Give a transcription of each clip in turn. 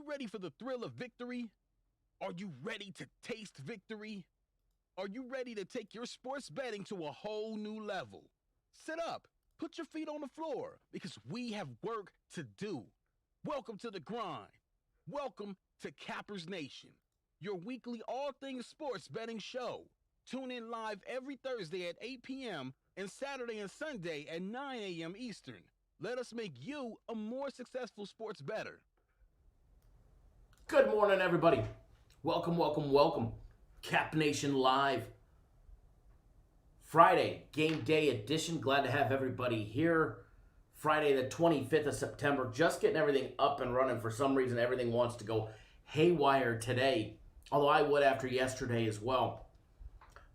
ready for the thrill of victory? Are you ready to taste victory? Are you ready to take your sports betting to a whole new level? Sit up, put your feet on the floor, because we have work to do. Welcome to the grind. Welcome to Cappers Nation, your weekly all things sports betting show. Tune in live every Thursday at 8 p.m. and Saturday and Sunday at 9 a.m. Eastern. Let us make you a more successful sports bettor. Good morning, everybody. Welcome. Cap Nation Live. Friday, game day edition. Glad to have everybody here. Friday, the 25th of September. Just getting everything up and running. For some reason, everything wants to go haywire today. Although I would after yesterday as well.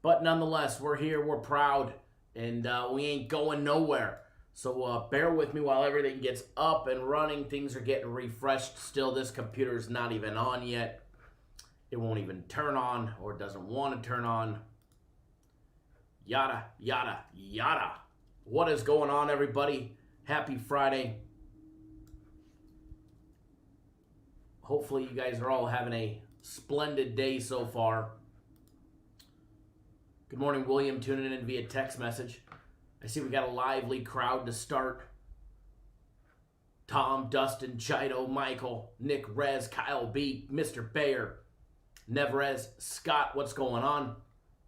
But nonetheless, we're here. We're proud. And we ain't going nowhere. So bear with me while everything gets up and running. Things are getting refreshed. Still, this computer's not even on yet. It won't even turn on, or it doesn't want to turn on. Yada, yada, yada. What is going on, everybody? Happy Friday. Hopefully you guys are all having a splendid day so far. Good morning, William, tuning in via text message. I see we got a lively crowd to start. Tom, Dustin, Chido, Michael, Nick, Rez, Kyle B, Mr. Bayer, Neverez, Scott, what's going on?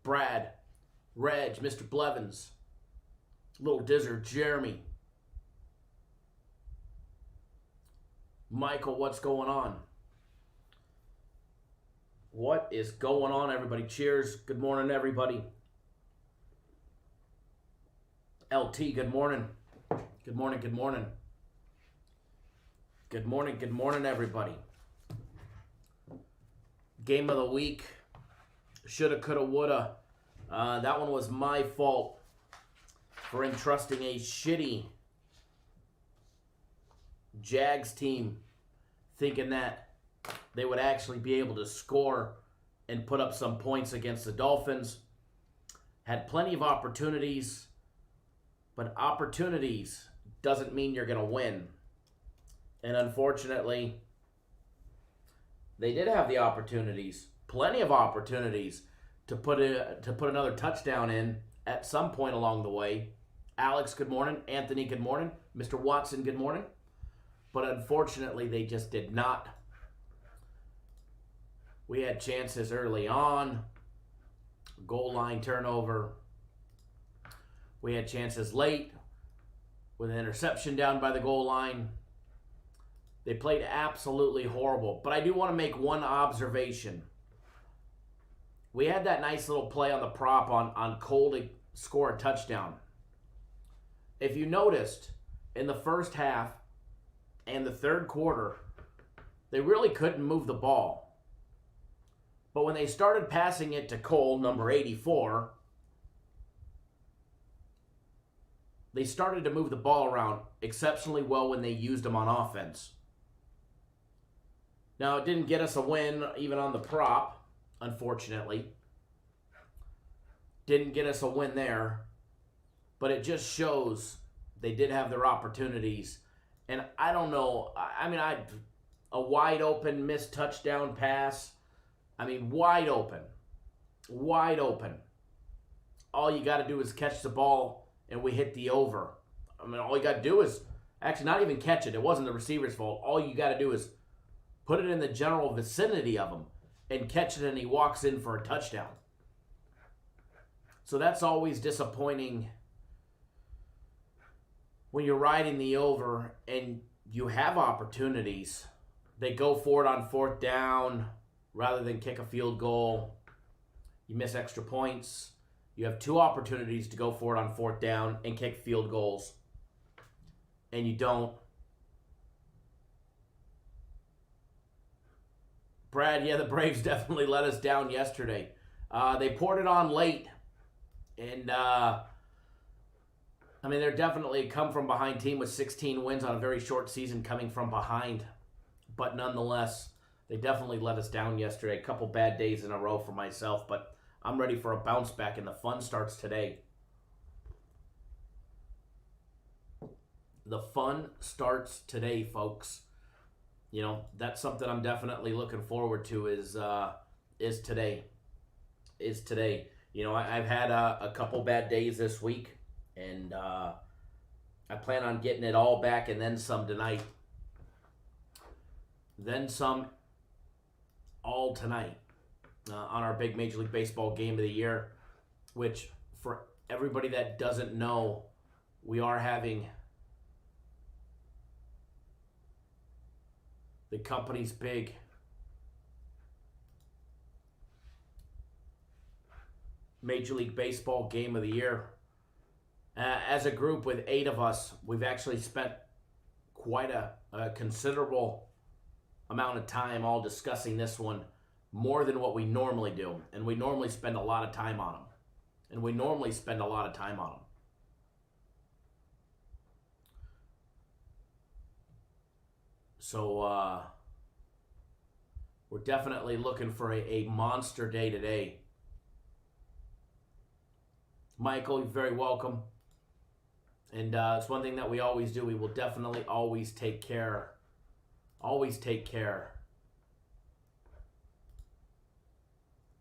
Brad, Reg, Mr. Blevins, Little Dizzer, Jeremy, Michael, what's going on? What is going on, everybody? Cheers. Good morning, everybody. LT, good morning. Good morning. Good morning, everybody. Game of the week. Shoulda, coulda, woulda. That one was my fault for entrusting a shitty Jags team, thinking that they would actually be able to score and put up some points against the Dolphins. Had plenty of opportunities. But opportunities doesn't mean you're going to win. And unfortunately, they did have the opportunities, plenty of opportunities, to put another touchdown in at some point along the way. Alex, good morning. Anthony, good morning. Mr. Watson, good morning. But unfortunately, they just did not. We had chances early on. Goal line turnover. We had chances late with an interception down by the goal line. They played absolutely horrible. But I do want to make one observation. We had that nice little play on the prop on Cole to score a touchdown. If you noticed, in the first half and the third quarter, they really couldn't move the ball. But when they started passing it to Cole, number 84, they started to move the ball around exceptionally well when they used them on offense. Now, it didn't get us a win even on the prop, unfortunately. Didn't get us a win there. But it just shows they did have their opportunities. And I don't know. A wide open missed touchdown pass. Wide open. Wide open. All you got to do is catch the ball and we hit the over. All you got to do is actually not even catch it. It wasn't the receiver's fault. All you got to do is put it in the general vicinity of him and catch it, and he walks in for a touchdown. So that's always disappointing when you're riding the over and you have opportunities. They go for it on fourth down rather than kick a field goal. You miss extra points. You have two opportunities to go for it on fourth down and kick field goals, and you don't. Brad, yeah, the Braves definitely let us down yesterday. They poured it on late, and they're definitely a come-from-behind team with 16 wins on a very short season coming from behind. But nonetheless, they definitely let us down yesterday. A couple bad days in a row for myself, but I'm ready for a bounce back, and the fun starts today. The fun starts today, folks. that's something I'm definitely looking forward to is today. Is today. I've had a couple bad days this week, and I plan on getting it all back and then some tonight. Then some all tonight on our big Major League Baseball game of the year, which for everybody that doesn't know, we are having the company's big Major League Baseball game of the year. As a group with 8 of us, we've actually spent quite a considerable amount of time all discussing this one, more than what we normally do. And we normally spend a lot of time on them. So we're definitely looking for a monster day today. Michael, you're very welcome. And it's one thing that we always do. We will definitely always take care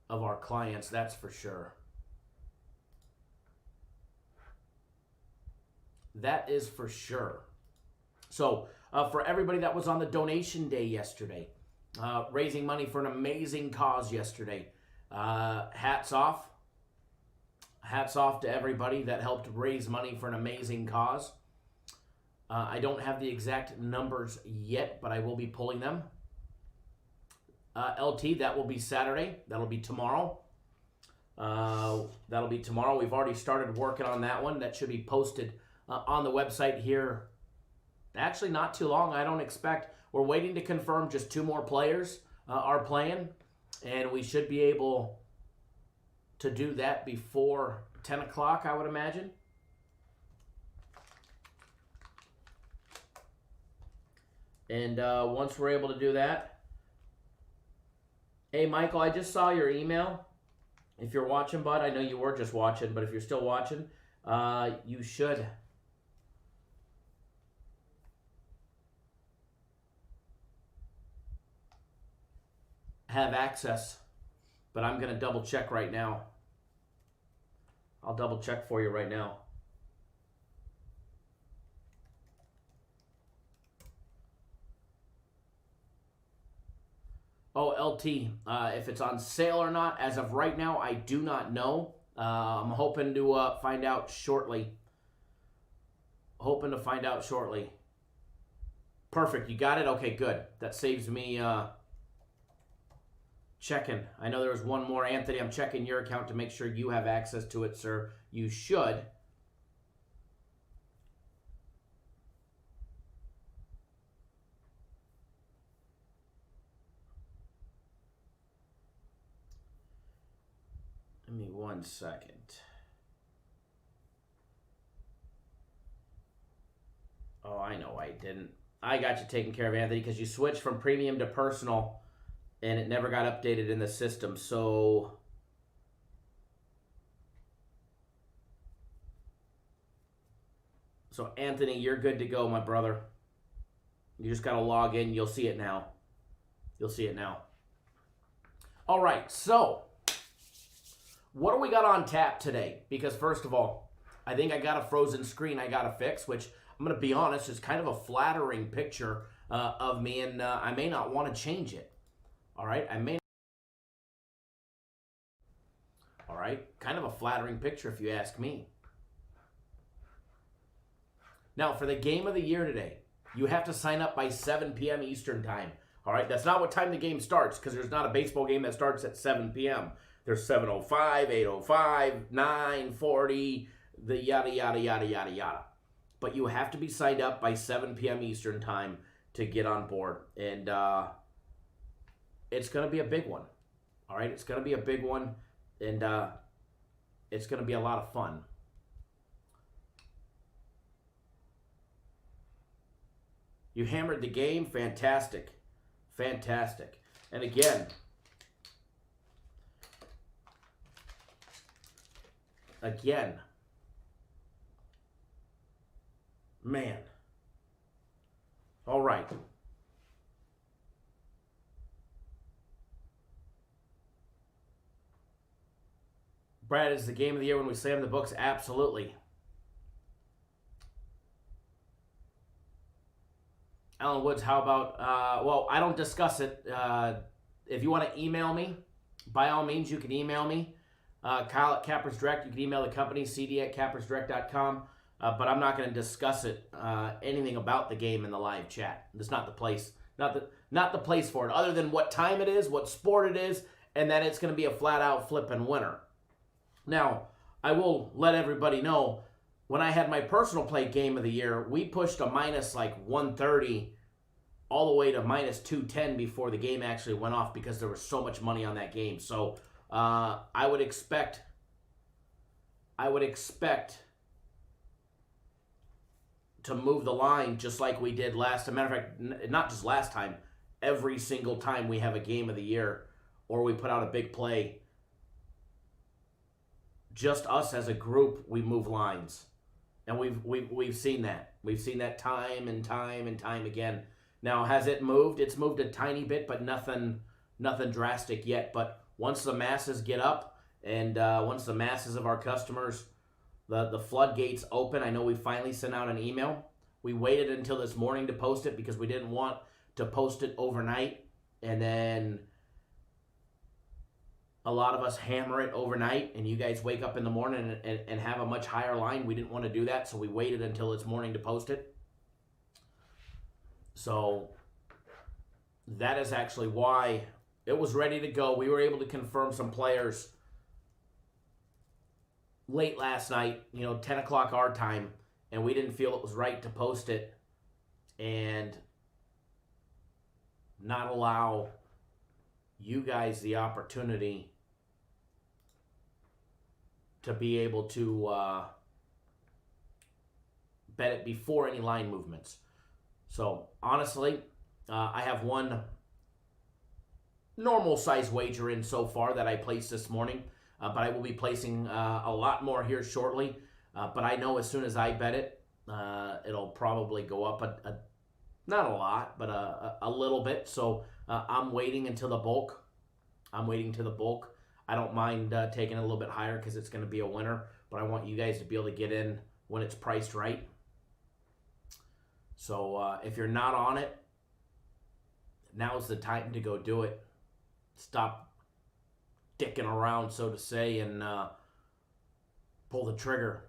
of our clients, that's for sure. That is for sure. So for everybody that was on the donation day yesterday, raising money for an amazing cause yesterday, hats off. Hats off to everybody that helped raise money for an amazing cause. I don't have the exact numbers yet, but I will be pulling them. LT, that will be Saturday. That'll be tomorrow. We've already started working on that one. That should be posted on the website here. Actually, not too long, I don't expect. We're waiting to confirm just 2 more players are playing, and we should be able to do that before 10 o'clock, I would imagine. And once we're able to do that, hey, Michael, I just saw your email. If you're watching, bud, I know you were just watching, but if you're still watching, you should have access. But I'm going to double check right now. I'll double check for you right now. Oh, LT, if it's on sale or not, as of right now, I do not know. I'm hoping to find out shortly. Perfect, you got it? Okay, good. That saves me checking. I know there was one more. Anthony, I'm checking your account to make sure you have access to it, sir. You should. Give me 1 second. Oh, I know I didn't. I got you taken care of, Anthony, because you switched from premium to personal, and it never got updated in the system. So Anthony, you're good to go, my brother. You just got to log in. You'll see it now. All right, so what do we got on tap today? Because first of all, I think I got a frozen screen I got to fix, which I'm going to be honest, is kind of a flattering picture of me, and I may not want to change it. All right, kind of a flattering picture if you ask me. Now, for the game of the year today, you have to sign up by 7 p.m. Eastern time. All right, that's not what time the game starts, because there's not a baseball game that starts at 7 p.m. There's 7:05, 8:05, 9:40, the yada, yada, yada, yada, yada. But you have to be signed up by 7 p.m. Eastern time to get on board. And it's going to be a big one. All right, it's going to be a big one, and it's going to be a lot of fun. You hammered the game. Fantastic. Fantastic. And again, man. All right. Brad, is the game of the year when we slam the books? Absolutely. Alan Woods, how about, well, I don't discuss it. If you want to email me, by all means, you can email me. Kyle at Cappers Direct. You can email the company, cd@cappersdirect.com. But I'm not going to discuss it, anything about the game in the live chat. It's not the place, not the place for it, other than what time it is, what sport it is, and that it's going to be a flat-out flipping winner. Now, I will let everybody know, when I had my personal play game of the year, we pushed a minus like 130 all the way to minus 210 before the game actually went off because there was so much money on that game. So I would expect to move the line just like we did last. As a matter of fact, not just last time, every single time we have a game of the year or we put out a big play, just us as a group, we move lines. And we've seen that. We've seen that time and time and time again. Now, has it moved? It's moved a tiny bit, but nothing drastic yet. But once the masses get up and once the masses of our customers, the floodgates open, I know we finally sent out an email. We waited until this morning to post it because we didn't want to post it overnight and then a lot of us hammer it overnight and you guys wake up in the morning and have a much higher line. We didn't want to do that, so we waited until this morning to post it. So that is actually why it was ready to go. We were able to confirm some players late last night, 10 o'clock our time, and we didn't feel it was right to post it and not allow you guys the opportunity to be able to bet it before any line movements. So honestly, I have one normal size wager in so far that I placed this morning, but I will be placing a lot more here shortly. But I know as soon as I bet it, it'll probably go up not a lot, but a little bit. So I'm waiting until the bulk. I don't mind taking it a little bit higher because it's going to be a winner, but I want you guys to be able to get in when it's priced right. So if you're not on it, now's the time to go do it. Stop dicking around, so to say, and pull the trigger.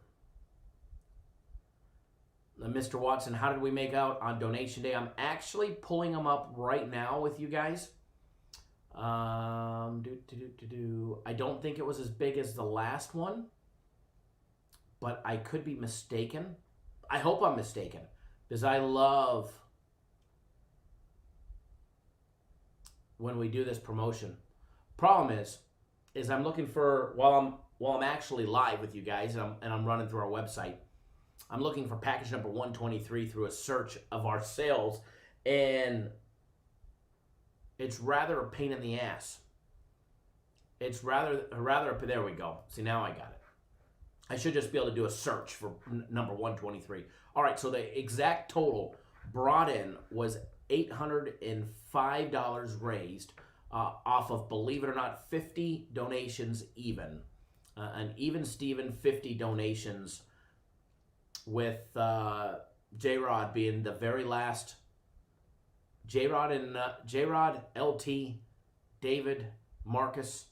Mr. Watson, how did we make out on donation day? I'm actually pulling them up right now with you guys. I don't think it was as big as the last one, but I could be mistaken. I hope I'm mistaken because I love when we do this promotion. Problem is I'm looking for while I'm actually live with you guys and I'm running through our website. I'm looking for package number 123 through a search of our sales, and it's rather a pain in the ass. It's rather there we go. See, now I got it. I should just be able to do a search for number 123. All right, so the exact total brought in was $805 raised off of, believe it or not, 50 donations even. An even Steven 50 donations, with J-Rod being the very last. J-Rod, LT, David, Marcus,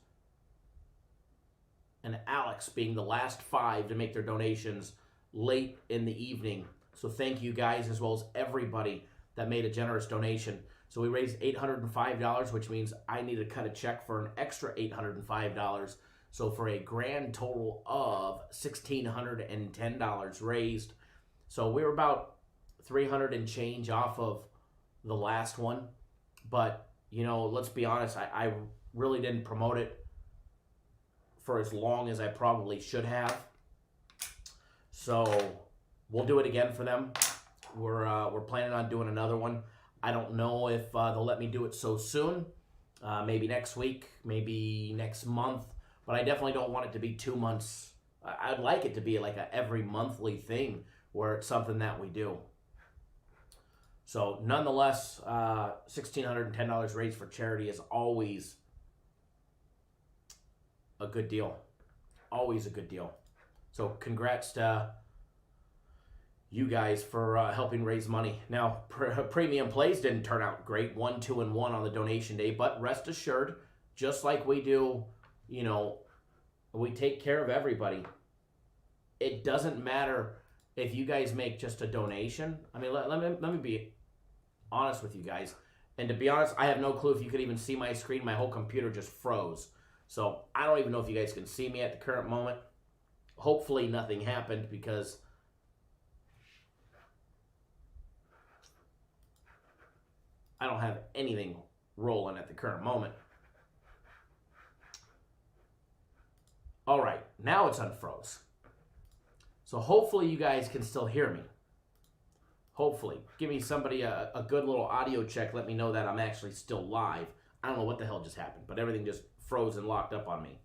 and Alex being the last 5 to make their donations late in the evening. So thank you guys, as well as everybody that made a generous donation. So we raised $805, which means I need to cut a check for an extra $805. So for a grand total of $1,610 raised. So we were about 300 and change off of the last one. But, let's be honest, I really didn't promote it for as long as I probably should have. So we'll do it again for them. We're planning on doing another one. I don't know if they'll let me do it so soon. Maybe next week, maybe next month. But I definitely don't want it to be 2 months. I'd like it to be like a every monthly thing where it's something that we do. So nonetheless, $1,610 raised for charity is always a good deal. Always a good deal. So congrats to you guys for helping raise money. Now, premium plays didn't turn out great. 1, 2, and 1 on the donation day. But rest assured, just like we do, we take care of everybody. It doesn't matter if you guys make just a donation. I mean, let me be honest with you guys. And to be honest, I have no clue if you could even see my screen. My whole computer just froze. So I don't even know if you guys can see me at the current moment. Hopefully nothing happened because I don't have anything rolling at the current moment. All right, now it's unfroze. So hopefully you guys can still hear me. Hopefully. Give me somebody a good little audio check. Let me know that I'm actually still live. I don't know what the hell just happened, but everything just froze and locked up on me.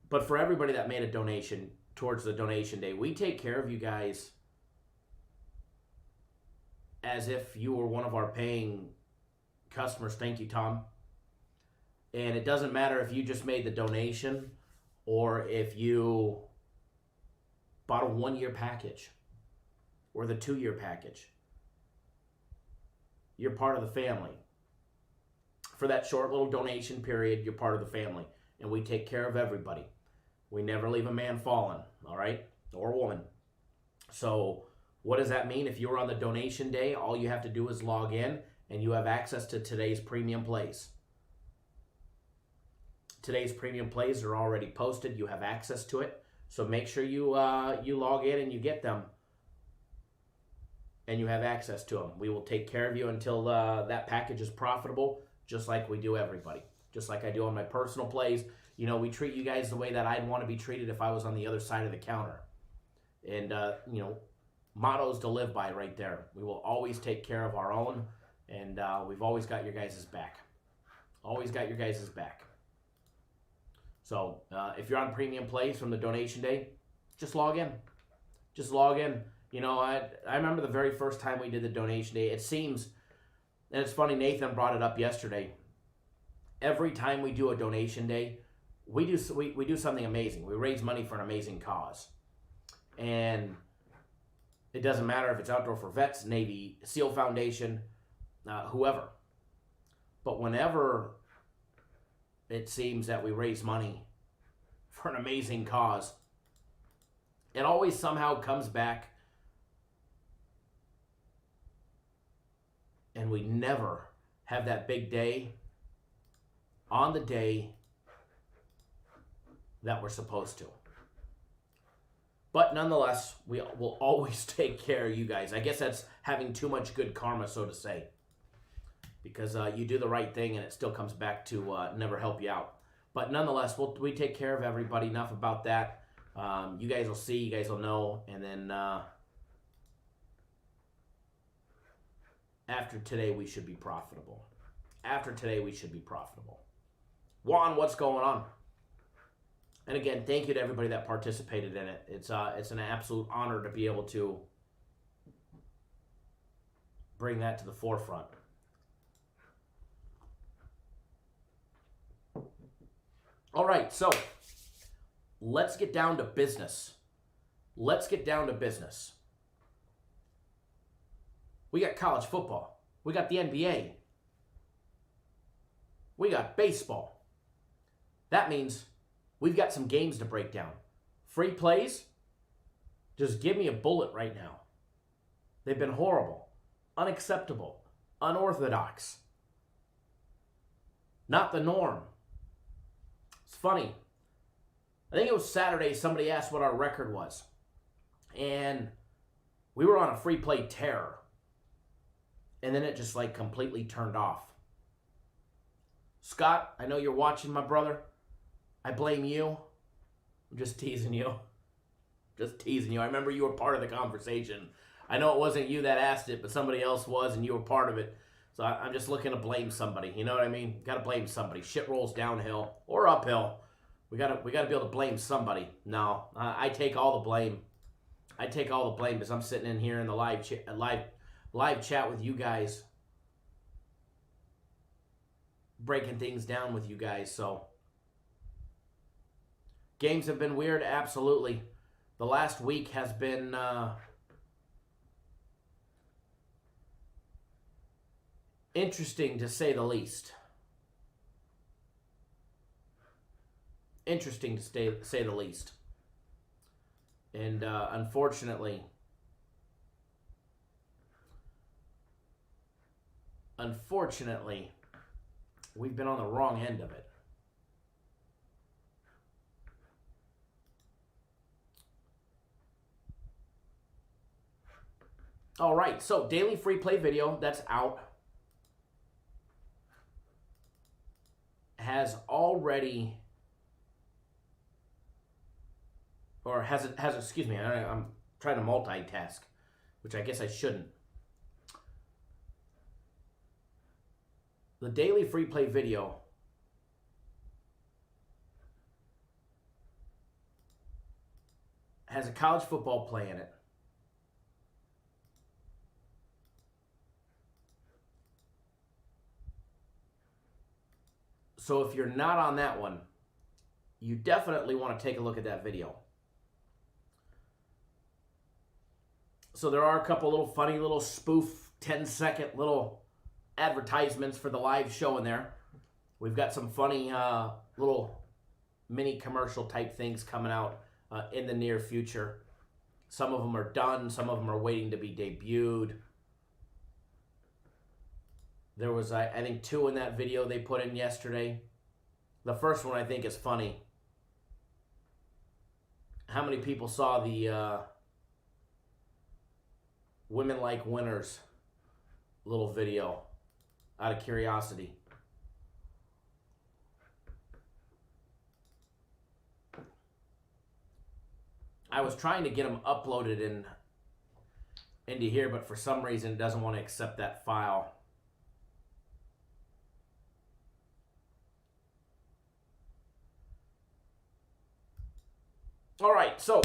But for everybody that made a donation towards the donation day, we take care of you guys as if you were one of our paying customers. Thank you, Tom. And it doesn't matter if you just made the donation or if you bought a 1-year package or the 2-year package. You're part of the family. For that short little donation period, you're part of the family. And we take care of everybody. We never leave a man fallen, all right? Or a woman. So what does that mean? If you were on the donation day, all you have to do is log in and you have access to today's premium plays. Today's premium plays are already posted. You have access to it. So make sure you log in and you get them. And you have access to them. We will take care of you until that package is profitable, just like we do everybody. Just like I do on my personal plays. We treat you guys the way that I'd want to be treated if I was on the other side of the counter. And, mottos to live by right there. We will always take care of our own, and we've always got your guys' back. Always got your guys' back. So if you're on premium plays from the donation day, just log in. Just log in. I remember the very first time we did the donation day. It seems, and it's funny, Nathan brought it up yesterday. Every time we do a donation day, we do something amazing. We raise money for an amazing cause. And it doesn't matter if it's Outdoor for Vets, Navy SEAL Foundation, whoever. But whenever it seems that we raise money for an amazing cause, it always somehow comes back and we never have that big day on the day that we're supposed to. But nonetheless, we will always take care of you guys. I guess that's having too much good karma, so to say. Because you do the right thing and it still comes back to never help you out. But nonetheless, we take care of everybody. Enough about that. You guys will see, you guys will know. And then after today, we should be profitable. After today, we should be profitable. Juan, what's going on? And again, thank you to everybody that participated in it. It's an absolute honor to be able to bring that to the forefront. All right, so let's get down to business. Let's get down to business. We got college football. We got the NBA. We got baseball. That means we've got some games to break down. Free plays? Just give me a bullet right now. They've been horrible, unacceptable, unorthodox. Not the norm. It's funny. I think it was Saturday, somebody asked what our record was. And we were on a free play tear. And then it just completely turned off. Scott, I know you're watching, my brother. I blame you. I'm just teasing you. Just teasing you. I remember you were part of the conversation. I know it wasn't you that asked it, but somebody else was, and you were part of it. So I'm just looking to blame somebody. You know what I mean? Got to blame somebody. Shit rolls downhill or uphill. We gotta be able to blame somebody. No, I take all the blame. I take all the blame because I'm sitting in here in the live chat with you guys. breaking things down with you guys. So games have been weird, absolutely. The last week has been interesting to say the least. Interesting to say the least. And unfortunately, we've been on the wrong end of it. All right, so daily free play video that's out has already, or has it, excuse me, I'm trying to multitask, which I guess I shouldn't. The daily free play video has a college football play in it. So if you're not on that one, you definitely want to take a look at that video. So there are a couple little funny little spoof 10-second little advertisements for the live show in there. We've got some funny little mini commercial type things coming out in the near future. Some of them are done. Some of them are waiting to be debuted. There was, I think, 2 in that video they put in yesterday. The first one I think is funny. How many people saw the Women Like Winners little video out of curiosity? I was trying to get them uploaded into here, but for some reason it doesn't want to accept that file. All right, so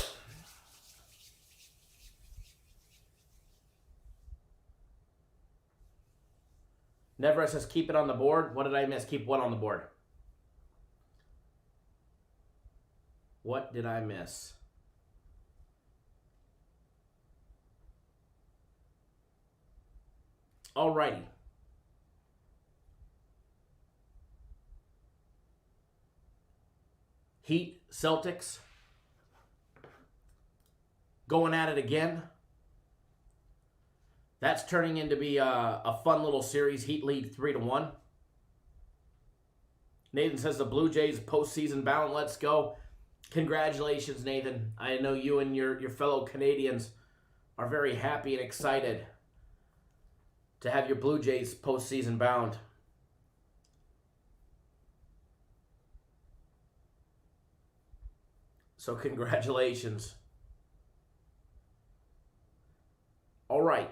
Never says keep it on the board. What did I miss? Keep what on the board? What did I miss? Alrighty. Heat, Celtics. Going at it again. That's turning into be a fun little series. Heat lead 3-1. Nathan says the Blue Jays postseason bound. Let's go. Congratulations, Nathan. I know you and your fellow Canadians are very happy and excited to have your Blue Jays postseason bound. So congratulations. All right.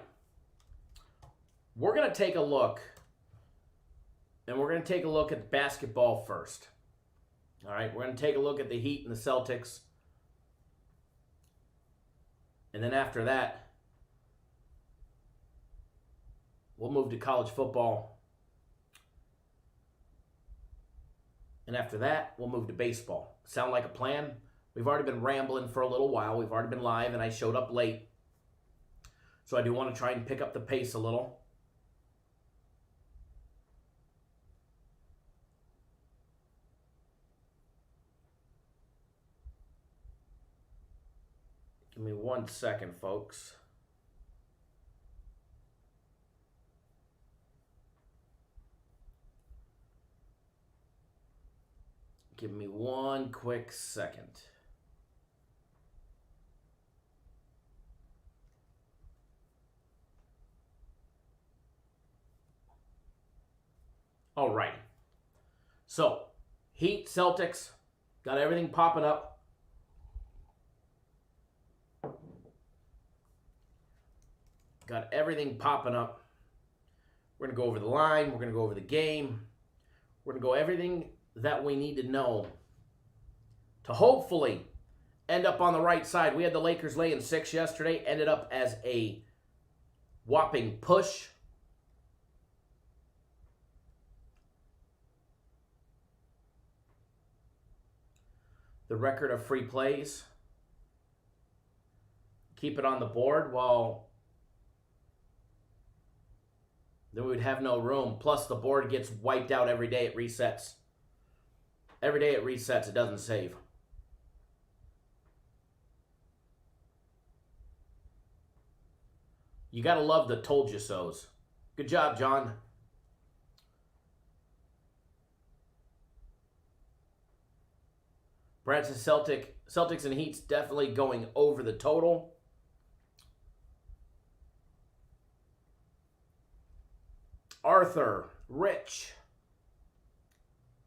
We're going to take a look, and we're going to take a look at basketball first. All right, we're going to take a look at the Heat and the Celtics. And then after that, we'll move to college football. And after that, we'll move to baseball. Sound like a plan? We've already been rambling for a little while. We've already been live, and I showed up late. So I do want to try and pick up the pace a little. Give me 1 second, folks. Give me 1 quick second. All right. So, Heat, Celtics, got everything popping up. Got everything popping up. We're going to go over the line. We're going to go over the game. We're going to go everything that we need to know to hopefully end up on the right side. We had the Lakers laying 6 yesterday. Ended up as a whopping push. the record of free plays. Keep it on the board. Well, then we would have no room. Plus, the board gets wiped out every day it resets. Every day it resets, it doesn't save. You got to love the told you so's. Good job, John. Brad says Celtics and Heat's definitely going over the total. Arthur, Rich,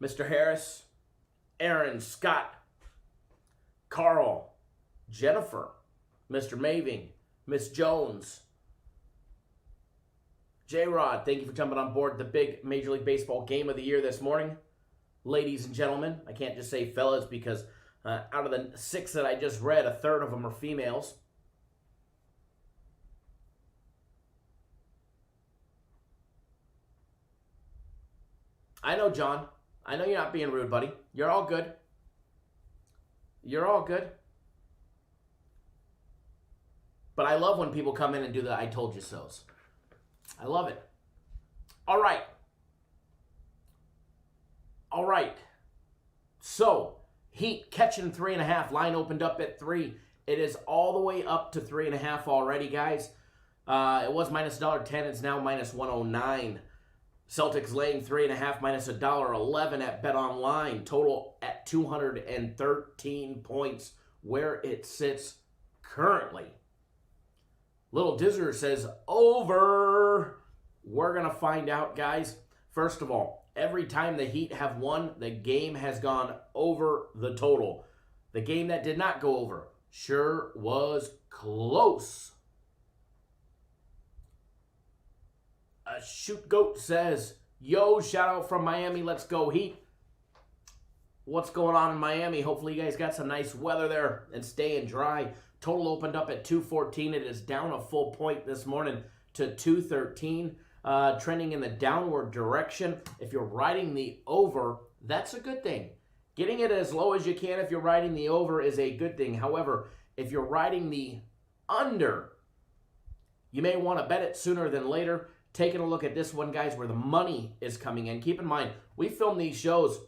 Mr. Harris, Aaron, Scott, Carl, Jennifer, Mr. Maving, Miss Jones, J-Rod, thank you for jumping on board the big Major League Baseball game of the year this morning. Ladies and gentlemen, I can't just say fellas because out of the 6 that I just read, a third of them are females. I know, John. I know you're not being rude, buddy. You're all good. You're all good. But I love when people come in and do the I told you so's. I love it. All right. All right. So, Heat catching 3.5. Line opened up at 3. It is all the way up to 3.5 already, guys. It was minus $1.10. It's now minus 109. Celtics laying 3.5 minus $1.11 at BetOnline. Total at 213 points where it sits currently. Little Dizzer says over. We're going to find out, guys. First of all, every time the Heat have won, the game has gone over the total. The game that did not go over sure was close. Shoot Goat says, yo, shout out from Miami. Let's go Heat. What's going on in Miami? Hopefully you guys got some nice weather there and staying dry. Total opened up at 214. It is down a full point this morning to 213. Trending in the downward direction. If you're riding the over, that's a good thing. Getting it as low as you can if you're riding the over is a good thing. However, if you're riding the under, you may want to bet it sooner than later. Taking a look at this one, guys, where the money is coming in. Keep in mind, we film these shows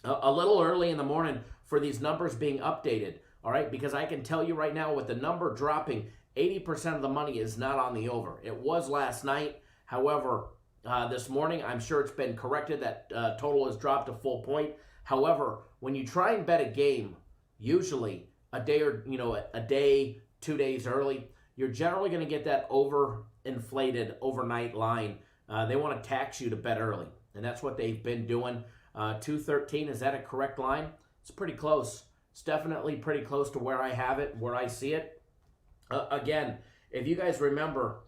a little early in the morning for these numbers being updated, all right? Because I can tell you right now with the number dropping, 80% of the money is not on the over. It was last night. However, this morning, I'm sure it's been corrected. That total has dropped a full point. However, when you try and bet a game, usually a day or, a day, 2 days early, you're generally going to get that overinflated overnight line. They want to tax you to bet early, and that's what they've been doing. 213, is that a correct line? It's pretty close. It's definitely pretty close to where I have it, where I see it. Again, if you guys remember,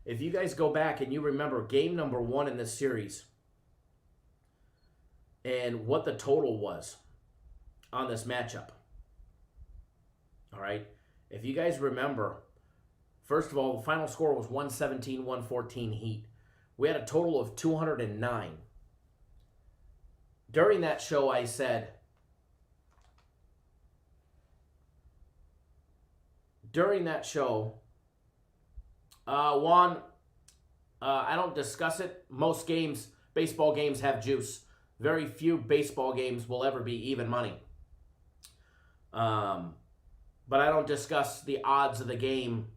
if you guys go back and you remember game number 1 in this series and what the total was on this matchup, all right? If you guys remember, first of all, the final score was 117-114 Heat. We had a total of 209. During that show, I said, Juan, I don't discuss it. Most games, baseball games have juice. Very few baseball games will ever be even money. But I don't discuss the odds of the game,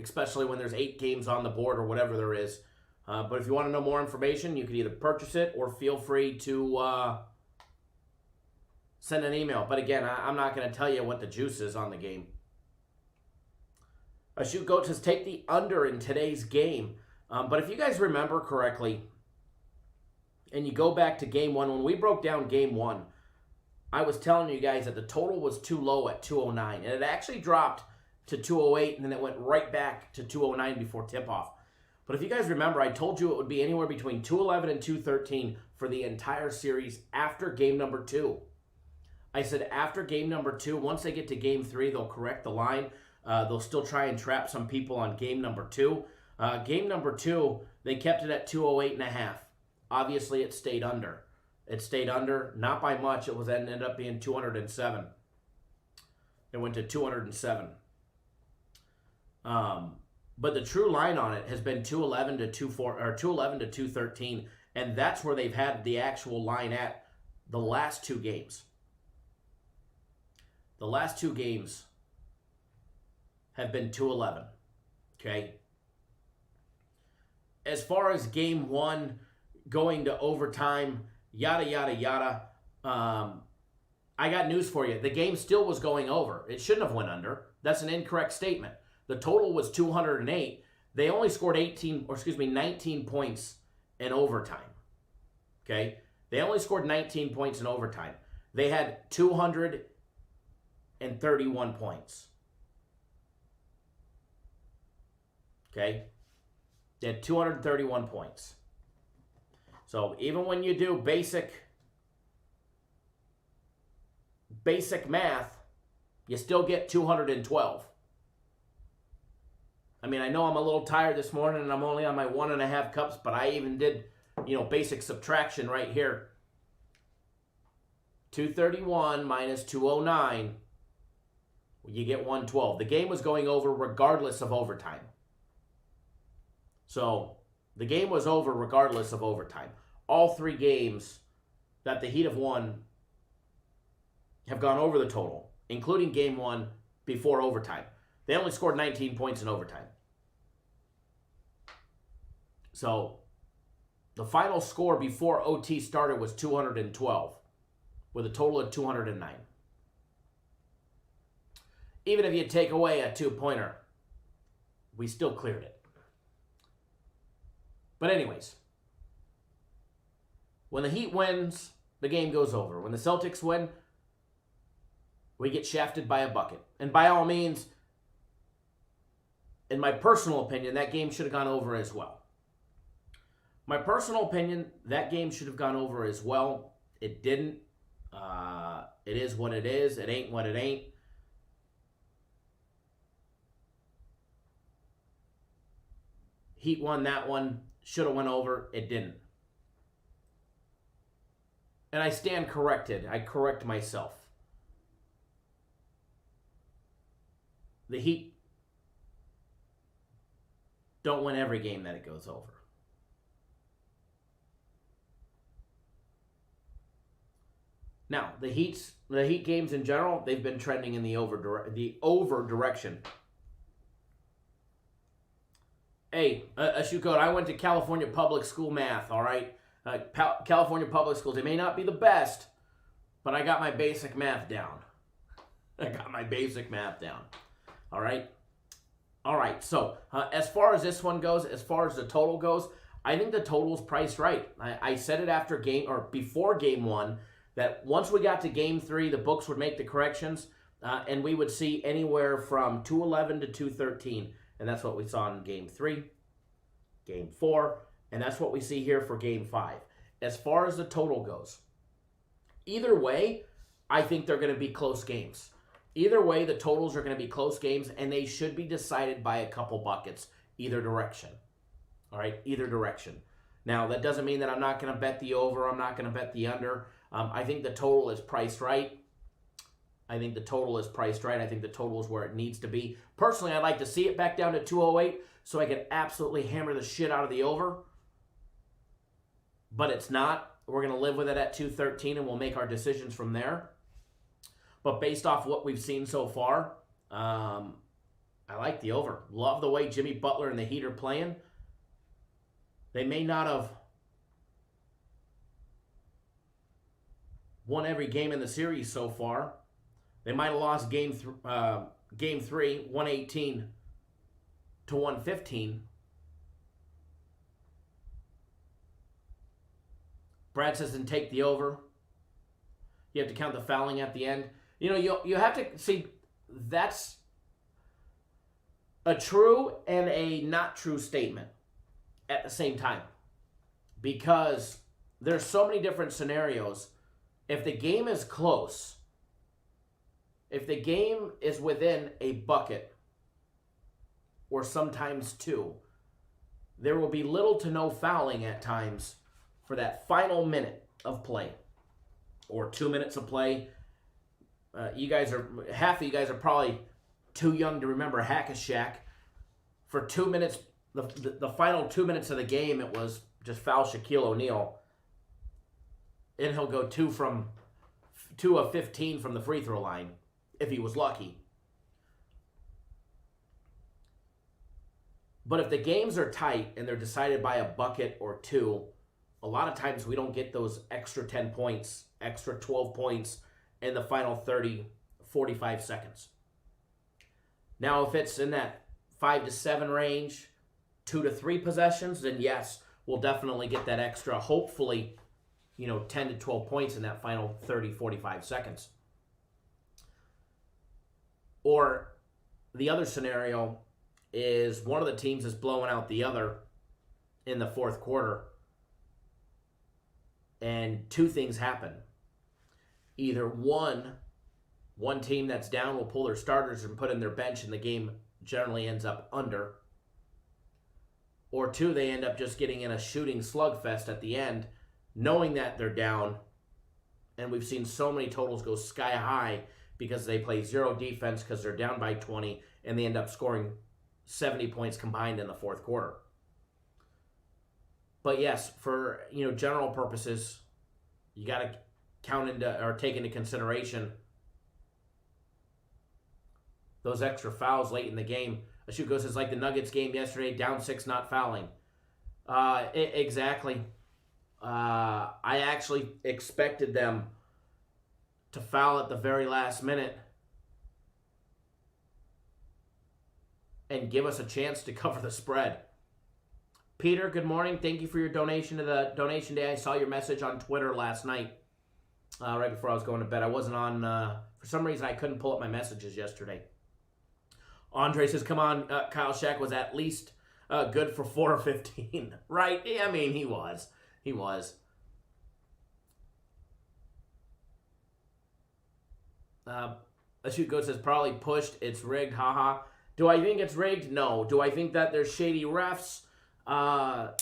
especially when there's 8 games on the board or whatever there is. But if you want to know more information, you can either purchase it or feel free to send an email. But again, I'm not going to tell you what the juice is on the game. Shoot Goat says, take the under in today's game. But if you guys remember correctly, and you go back to game 1, when we broke down game 1, I was telling you guys that the total was too low at 209. And it actually dropped to 208, and then it went right back to 209 before tip-off. But if you guys remember, I told you it would be anywhere between 211 and 213 for the entire series after game number 2. I said after game number 2, once they get to game 3, they'll correct the line. They'll still try and trap some people on game number 2. Game number 2, they kept it at 208.5. Obviously, it stayed under. It stayed under, not by much. It ended up being 207. It went to 207. But the true line on it has been 211 to 24 or 211 to 213, and that's where they've had the actual line at the last two games. The last two games have been 211. Okay. As far as game one going to overtime, yada yada yada. I got news for you. The game still was going over. It shouldn't have went under. That's an incorrect statement. The total was 208. They only scored 19 points in overtime. Okay? They only scored 19 points in overtime. They had 231 points. Okay? They had 231 points. So even when you do basic math, you still get 212. I mean, I know I'm a little tired this morning and I'm only on my 1.5 cups, but I even did, basic subtraction right here. 231 minus 209, you get 112. The game was going over regardless of overtime. So the game was over regardless of overtime. All three games that the Heat have won have gone over the total, including game one before overtime. They only scored 19 points in overtime. So the final score before OT started was 212 with a total of 209. Even if you take away a 2-pointer, we still cleared it. But anyways, when the Heat wins, the game goes over. When the Celtics win, we get shafted by a bucket. And by all means, in my personal opinion, that game should have gone over as well. My personal opinion, that game should have gone over as well. It didn't. It is what it is. It ain't what it ain't. Heat won that one. Should have went over. It didn't. And I stand corrected. I correct myself. The Heat don't win every game that it goes over. Now, the Heat games in general, they've been trending in the over direction. Hey, a shoe code. I went to California public school math, all right? California public schools, they may not be the best, but I got my basic math down. All right? All right, so as far as this one goes, as far as the total goes, I think the total is priced right. I said it before game one, that once we got to game three, the books would make the corrections, and we would see anywhere from 211 to 213. And that's what we saw in game three, game four, and that's what we see here for game five. As far as the total goes, either way, I think they're going to be close games. Either way, the totals are going to be close games, and they should be decided by a couple buckets, either direction. All right, either direction. Now, that doesn't mean that I'm not going to bet the over, I'm not going to bet the under. I think the total is priced right. I think the total is where it needs to be. Personally, I'd like to see it back down to 208 so I can absolutely hammer the shit out of the over. But it's not. We're going to live with it at 213, and we'll make our decisions from there. But based off what we've seen so far, I like the over. Love the way Jimmy Butler and the Heat are playing. They may not have won every game in the series so far. They might have lost game three, 118 to 115. Brad says, "Then take the over." You have to count the fouling at the end. You have to see, that's a true and a not true statement at the same time. Because there's so many different scenarios. If the game is close, if the game is within a bucket, or sometimes two, there will be little to no fouling at times for that final minute of play. or 2 minutes of play. Half of you guys are probably too young to remember Hack-a-Shack. For 2 minutes, the final 2 minutes of the game, it was just foul Shaquille O'Neal. And he'll go 2 of 15 from the free throw line, if he was lucky. But if the games are tight and they're decided by a bucket or two, a lot of times we don't get those extra 10 points, extra 12 points in the final 30, 45 seconds. Now, if it's in that 5 to 7 range, 2 to 3 possessions, then yes, we'll definitely get that extra, hopefully, 10 to 12 points in that final 30, 45 seconds. Or the other scenario is one of the teams is blowing out the other in the fourth quarter, and two things happen. Either one team that's down will pull their starters and put in their bench, and the game generally ends up under. Or two, they end up just getting in a shooting slugfest at the end, knowing that they're down. And we've seen so many totals go sky high because they play zero defense because they're down by 20, and they end up scoring 70 points combined in the fourth quarter. But yes, for general purposes, you got to take into consideration those extra fouls late in the game. A shoot goes, it's like the Nuggets game yesterday, down 6, not fouling. Exactly. I actually expected them to foul at the very last minute and give us a chance to cover the spread. Peter, good morning. Thank you for your donation to the donation day. I saw your message on Twitter last night, right before I was going to bed. I wasn't on, for some reason I couldn't pull up my messages yesterday. Andre says, come on, Kyle Shack was at least good for 4 or 15. Right? I mean, he was. He was. A shoot goat says, probably pushed. It's rigged. Haha. Do I think it's rigged? No. Do I think that there's shady refs that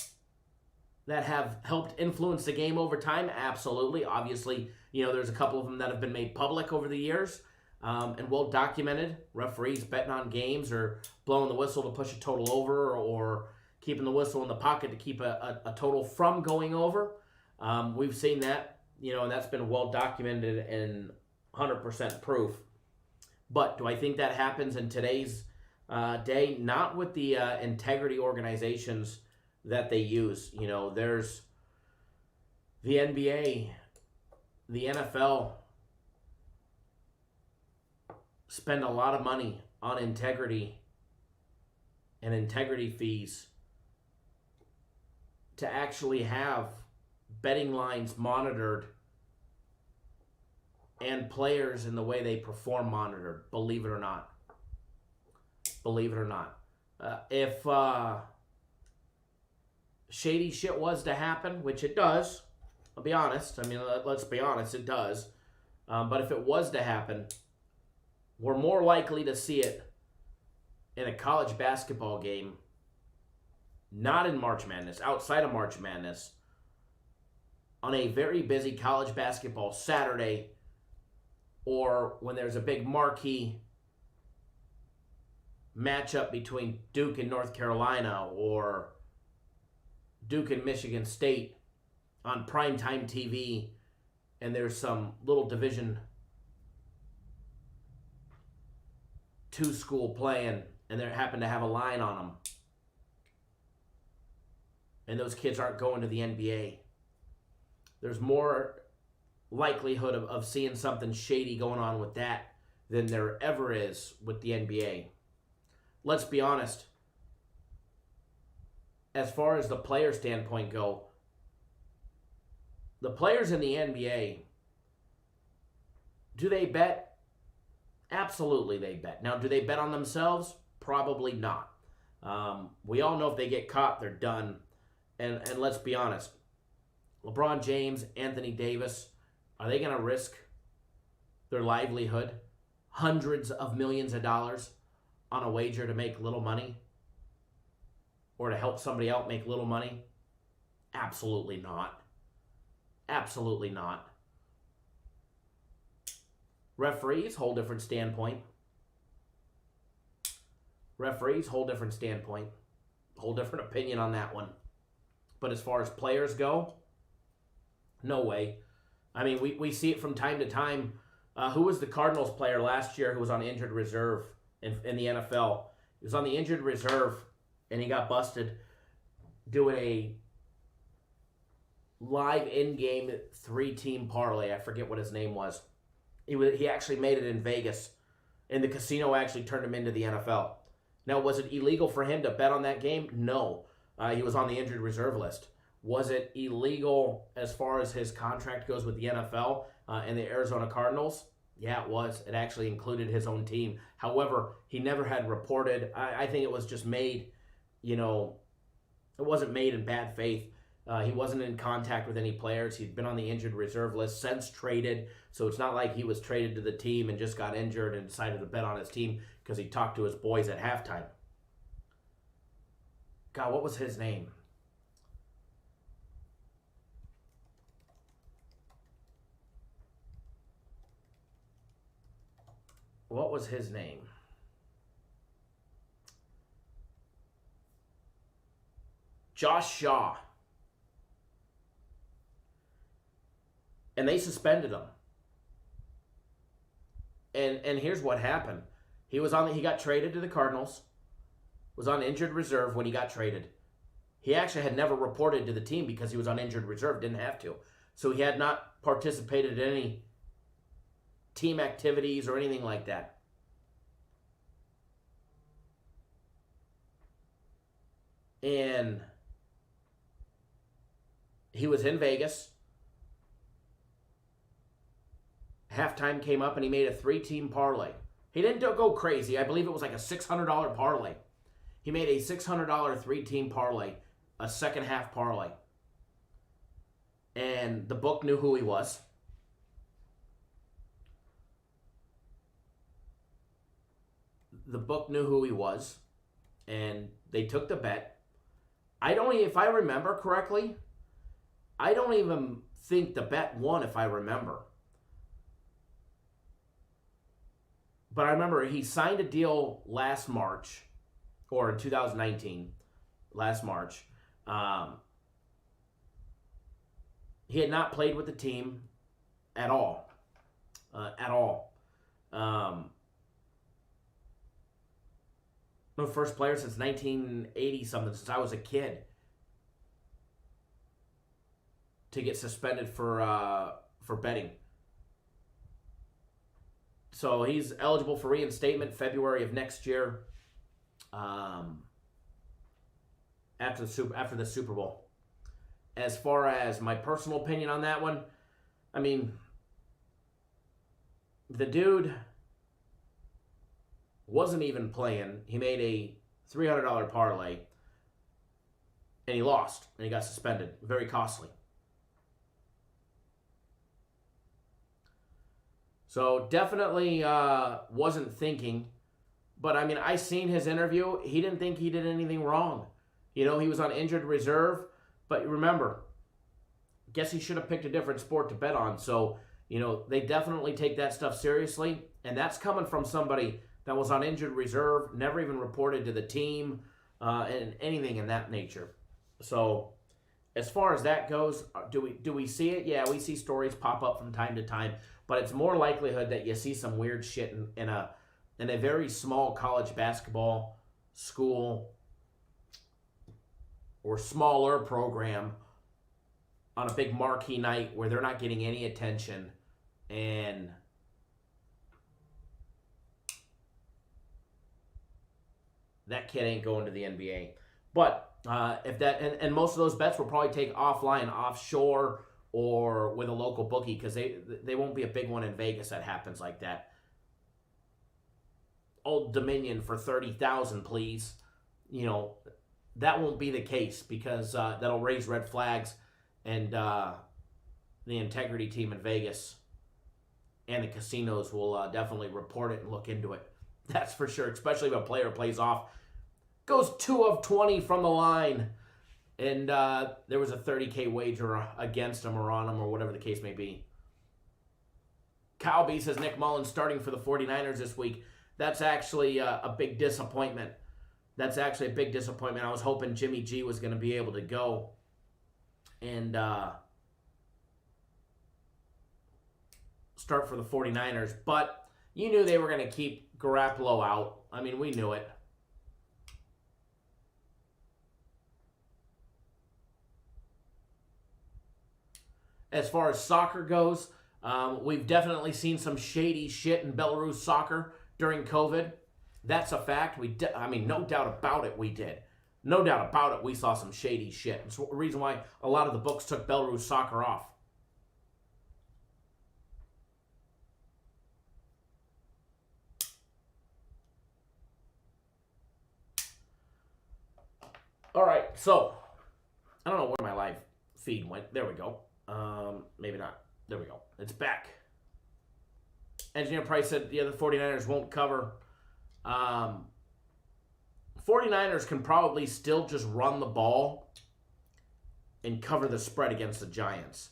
have helped influence the game over time? Absolutely. Obviously, there's a couple of them that have been made public over the years and well documented. Referees betting on games or blowing the whistle to push a total over or keeping the whistle in the pocket to keep a total from going over. We've seen that, and that's been well documented and 100% proof. But do I think that happens in today's day? Not with the integrity organizations that they use. There's the NBA, the NFL spend a lot of money on integrity and integrity fees to actually have betting lines monitored and players in the way they perform monitored, believe it or not. Believe it or not. If shady shit was to happen, which it does, I'll be honest. I mean, let's be honest, it does. But if it was to happen, we're more likely to see it in a college basketball game, not in March Madness, outside of March Madness, on a very busy college basketball Saturday, or when there's a big marquee matchup between Duke and North Carolina or Duke and Michigan State on primetime TV, and there's some little Division II school playing, and they happen to have a line on them, and those kids aren't going to the NBA. There's more likelihood of seeing something shady going on with that than there ever is with the NBA. Let's be honest. As far as the player standpoint go, the players in the NBA, do they bet? Absolutely they bet. Now, do they bet on themselves? Probably not. We all know if they get caught, they're done. And let's be honest. LeBron James, Anthony Davis, are they going to risk their livelihood, hundreds of millions of dollars, on a wager to make little money? Or to help somebody out make little money? Absolutely not. Absolutely not. Referees, whole different standpoint. Referees, whole different standpoint. Whole different opinion on that one. But as far as players go, no way. I mean, we see it from time to time. Who was the Cardinals player last year who was on injured reserve in the NFL? He was on the injured reserve, and he got busted doing a live in-game 3-team parlay. I forget what his name was. He actually made it in Vegas, and the casino actually turned him into the NFL. Now, was it illegal for him to bet on that game? No. He was on the injured reserve list. Was it illegal as far as his contract goes with the NFL and the Arizona Cardinals? Yeah, it was. It actually included his own team. However, he never had reported. I think it was just made, it wasn't made in bad faith. He wasn't in contact with any players. He'd been on the injured reserve list since traded. So it's not like he was traded to the team and just got injured and decided to bet on his team because he talked to his boys at halftime. God, what was his name? What was his name? Josh Shaw. And they suspended him. And here's what happened. He got traded to the Cardinals. Was on injured reserve when he got traded. He actually had never reported to the team because he was on injured reserve, didn't have to. So he had not participated in any team activities or anything like that. And he was in Vegas. Halftime came up and he made a 3-team parlay. He didn't go crazy. I believe it was like a $600 parlay. He made a $600 3-team parlay, a second half parlay. And the book knew who he was. The book knew who he was. And they took the bet. If I remember correctly, I don't even think the bet won if I remember. But I remember he signed a deal last March, or in 2019, last March. He had not played with the team at all. No first player since 1980-something, since I was a kid, to get suspended for betting. So he's eligible for reinstatement February of next year, after the Super Bowl. As far as my personal opinion on that one, I mean, the dude wasn't even playing. He made a $300 parlay, and he lost, and he got suspended. Very costly. So definitely wasn't thinking. But, I mean, I seen his interview. He didn't think he did anything wrong. He was on injured reserve. But remember, guess he should have picked a different sport to bet on. So, they definitely take that stuff seriously. And that's coming from somebody that was on injured reserve, never even reported to the team, and anything in that nature. So, as far as that goes, do we see it? Yeah, we see stories pop up from time to time. But it's more likelihood that you see some weird shit in a very small college basketball school or smaller program on a big marquee night where they're not getting any attention, and that kid ain't going to the NBA. But if that and most of those bets will probably take offline, offshore, or with a local bookie, because they won't be a big one in Vegas that happens like that. Old Dominion for 30,000, please. That won't be the case, because that'll raise red flags, and the integrity team in Vegas and the casinos will definitely report it and look into it. That's for sure, especially if a player plays off, goes 2 of 20 from the line, and there was a $30K wager against him or on him or whatever the case may be. Kyle B says Nick Mullins starting for the 49ers this week. That's actually a big disappointment. That's actually a big disappointment. I was hoping Jimmy G was going to be able to go and start for the 49ers. But you knew they were going to keep Garoppolo out. I mean, we knew it. As far as soccer goes, we've definitely seen some shady shit in Belarus soccer during COVID. That's a fact. No doubt about it, we did. No doubt about it, we saw some shady shit. It's the reason why a lot of the books took Belarus soccer off. All right, so I don't know where my live feed went. There we go. Maybe not. There we go. It's back. Engineer Price said the other 49ers won't cover. 49ers can probably still just run the ball and cover the spread against the Giants.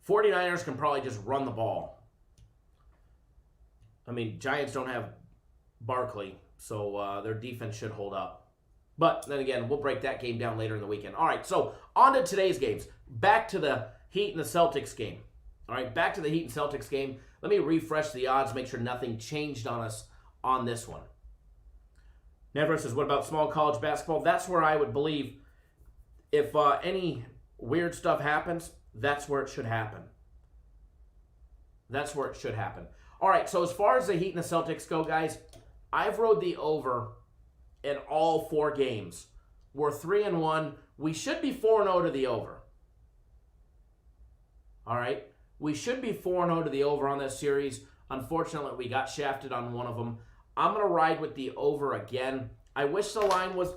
49ers can probably just run the ball. I mean, Giants don't have Barkley, so their defense should hold up. But then again, we'll break that game down later in the weekend. All right, so on to today's games. Back to the Heat and the Celtics game. All right, back to the Heat and Celtics game. Let me refresh the odds, make sure nothing changed on us on this one. Never says, what about small college basketball? That's where I would believe if any weird stuff happens, that's where it should happen. That's where it should happen. All right, so as far as the Heat and the Celtics go, guys, I've rode the over in all 4 games. We're 3-1. We should be 4-0 to the over. All right? We should be 4-0 to the over on this series. Unfortunately, we got shafted on one of them. I'm going to ride with the over again. I wish the line was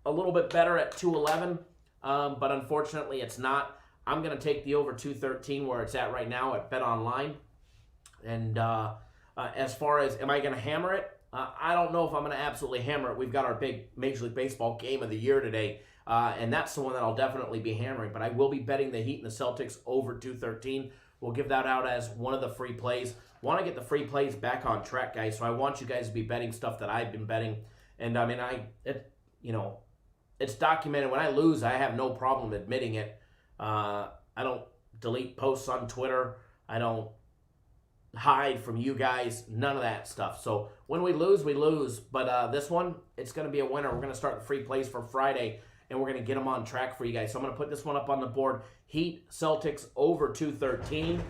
a little bit better at 211, but unfortunately it's not. I'm going to take the over 213 where it's at right now at Bet Online. And as far as am I going to hammer it, I don't know if I'm going to absolutely hammer it. We've got our big Major League Baseball game of the year today, and that's the one that I'll definitely be hammering. But I will be betting the Heat and the Celtics over 213. We'll give that out as one of the free plays. Want to get the free plays back on track, guys. So I want you guys to be betting stuff that I've been betting. And I mean, it's documented. When I lose, I have no problem admitting it. I don't delete posts on Twitter. I don't hide from you guys. None of that stuff. So when we lose, we lose. But this one, it's going to be a winner. We're going to start the free plays for Friday, and we're going to get them on track for you guys. So I'm going to put this one up on the board. Heat, Celtics over 213.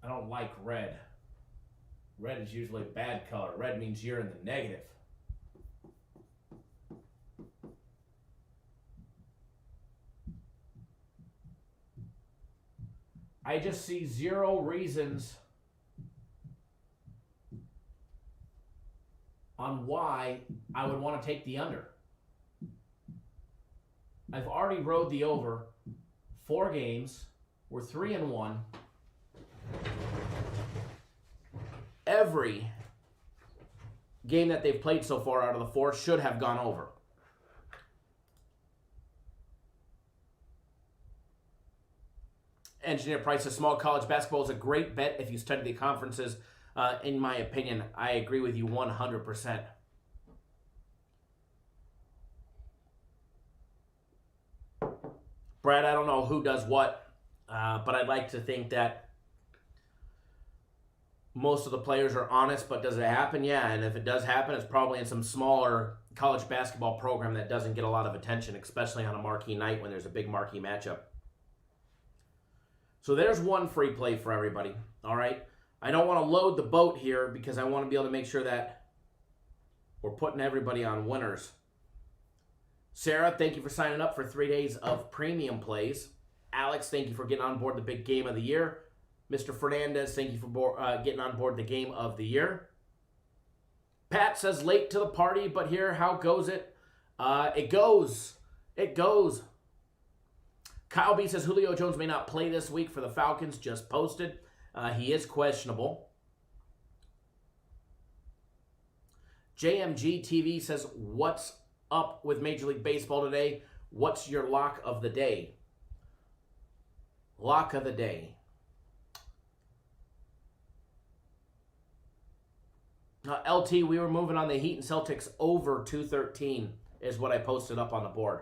I don't like red. Red is usually a bad color. Red means you're in the negative. I just see 0 reasons on why I would want to take the under. I've already rode the over 4 games. We're 3-1. Every game that they've played so far out of the 4 should have gone over. Engineer Price says small college basketball is a great bet if you study the conferences. In my opinion, I agree with you 100%. Brad, I don't know who does what, but I'd like to think that most of the players are honest, but does it happen? Yeah, and if it does happen, it's probably in some smaller college basketball program that doesn't get a lot of attention, especially on a marquee night when there's a big marquee matchup. So there's one free play for everybody, all right? I don't want to load the boat here because I want to be able to make sure that we're putting everybody on winners. Sarah, thank you for signing up for 3 days of premium plays. Alex, thank you for getting on board the big game of the year. Mr. Fernandez, thank you for getting on board the game of the year. Pat says late to the party, but here, how goes it? It goes. It goes. Kyle B says Julio Jones may not play this week for the Falcons, just posted. He is questionable. JMG TV says, what's up with Major League Baseball today? What's your lock of the day? Lock of the day. LT, we were moving on the Heat and Celtics over 213 is what I posted up on the board.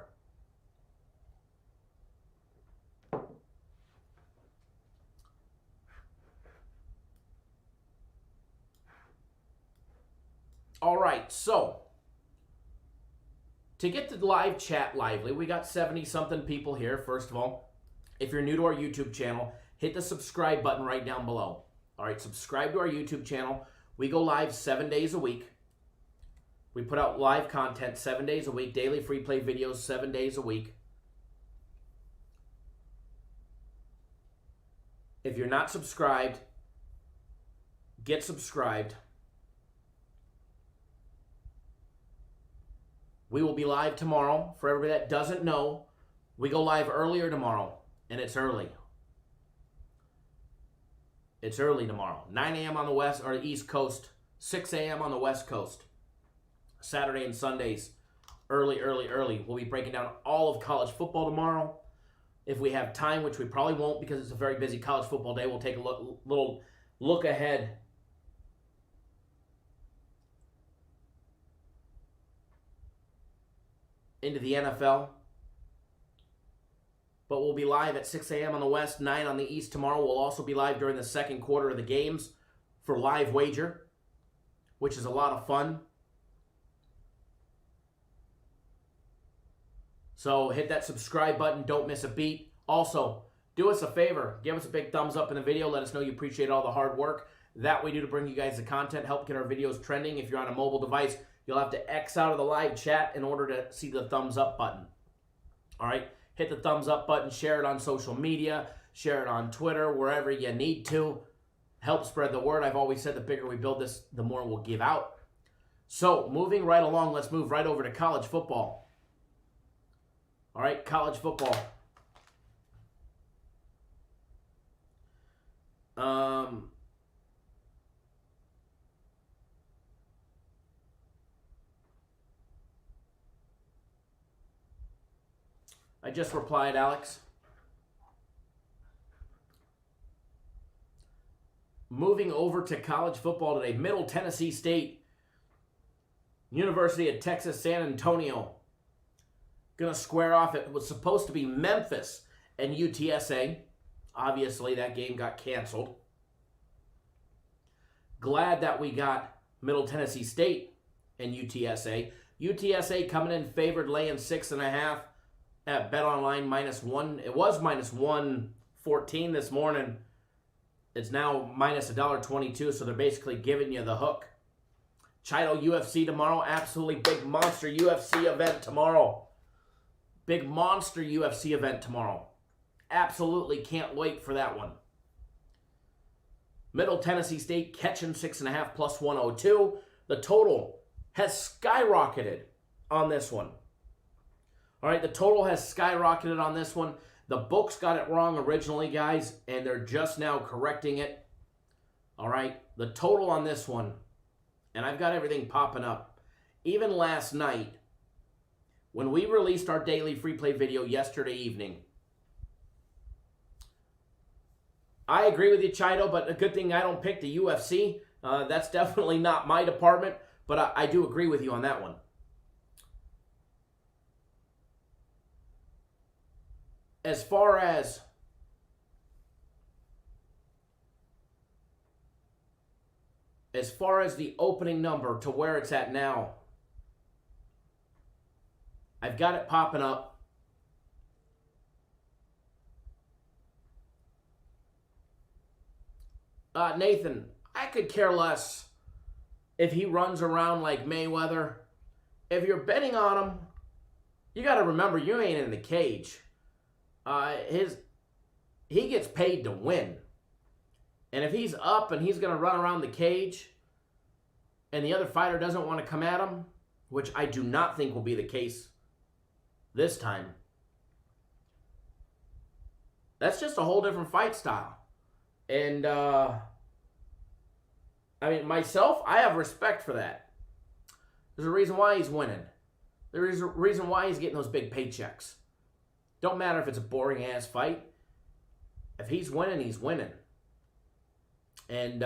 All right, so to get the live chat lively, we got 70-something people here. First of all, if you're new to our YouTube channel, hit the subscribe button right down below. All right, subscribe to our YouTube channel. We go live 7 days a week. We put out live content 7 days a week, daily free play videos 7 days a week. If you're not subscribed, get subscribed. We will be live tomorrow. For everybody that doesn't know, we go live earlier tomorrow, and it's early. It's early tomorrow. 9 a.m. on the west or East Coast, 6 a.m. on the West Coast. Saturday and Sundays, early. We'll be breaking down all of college football tomorrow. If we have time, which we probably won't because it's a very busy college football day, we'll take a little look ahead into the NFL. But we'll be live at 6 a.m. on the West, 9 on the East tomorrow. We'll also be live during the second quarter of the games for Live Wager, which is a lot of fun. So hit that subscribe button. Don't miss a beat. Also, do us a favor. Give us a big thumbs up in the video. Let us know you appreciate all the hard work that we do to bring you guys the content, help get our videos trending. If you're on a mobile device, you'll have to X out of the live chat in order to see the thumbs up button. All right? Hit the thumbs up button. Share it on social media. Share it on Twitter, wherever you need to. Help spread the word. I've always said the bigger we build this, the more we'll give out. So, moving right along, let's move right over to college football. All right, college football. I just replied, Alex. Moving over to college football today, Middle Tennessee State, University of Texas, San Antonio. Going to square off. It was supposed to be Memphis and UTSA. Obviously, that game got canceled. Glad that we got Middle Tennessee State and UTSA. UTSA coming in favored, laying 6.5 at BetOnline -1. It was -114 this morning. It's now -$1.22, so they're basically giving you the hook. Chido UFC tomorrow. Absolutely big monster UFC event tomorrow. Big monster UFC event tomorrow. Absolutely can't wait for that one. Middle Tennessee State catching 6.5 plus 102. The total has skyrocketed on this one. All right, the total has skyrocketed on this one. The books got it wrong originally, guys, and they're just now correcting it. All right, the total on this one, and I've got everything popping up. Even last night, when we released our daily free play video yesterday evening, I agree with you, Chido, but a good thing I don't pick the UFC. That's definitely not my department, but I do agree with you on that one. As far as the opening number to where it's at now, I've got it popping up. Nathan, I could care less if he runs around like Mayweather. If you're betting on him, you got to remember you ain't in the cage. He gets paid to win. And if he's up and he's going to run around the cage and the other fighter doesn't want to come at him, which I do not think will be the case this time, that's just a whole different fight style. And, I mean, myself, I have respect for that. There's a reason why he's winning. There is a reason why he's getting those big paychecks. Don't matter if it's a boring-ass fight. if he's winning, he's winning. And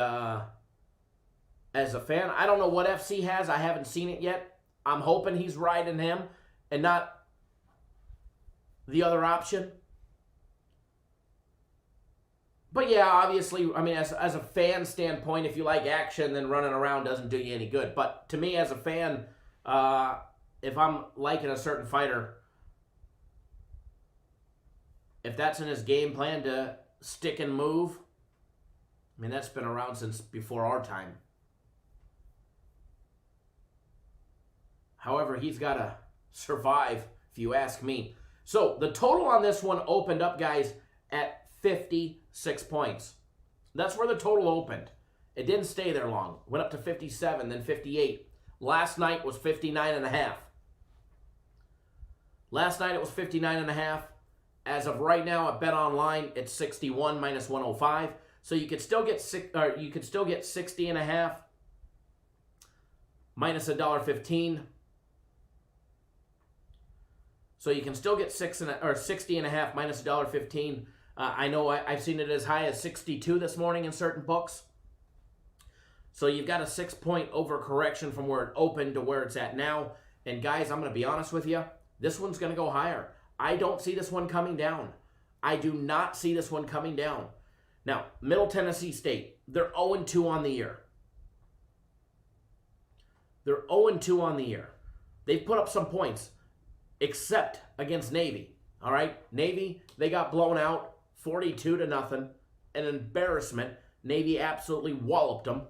as a fan, I don't know what FC has. I haven't seen it yet. I'm hoping he's riding him and not the other option. But yeah, obviously, I mean, as a fan standpoint, if you like action, then running around doesn't do you any good. But to me, as a fan, if I'm liking a certain fighter, if that's in his game plan to stick and move, I mean, that's been around since before our time. However, he's got to survive, if you ask me. So the total on this one opened up, guys, at 56 points. That's where the total opened. It didn't stay there long. Went up to 57, then 58. Last night was 59.5. Last night it was 59.5. As of right now at Bet Online, it's 61 minus 105. So you could still get 60.5 minus $1.15. So you can still get 60.5 minus $1.15. I know I've seen it as high as 62 this morning in certain books. So you've got a 6-point overcorrection from where it opened to where it's at now. And guys, I'm going to be honest with you. This one's going to go higher. I don't see this one coming down. I do not see this one coming down. Now, Middle Tennessee State, they're 0-2 on the year. They're 0-2 on the year. They've put up some points, except against Navy. All right? Navy, they got blown out 42-0. An embarrassment. Navy absolutely walloped them.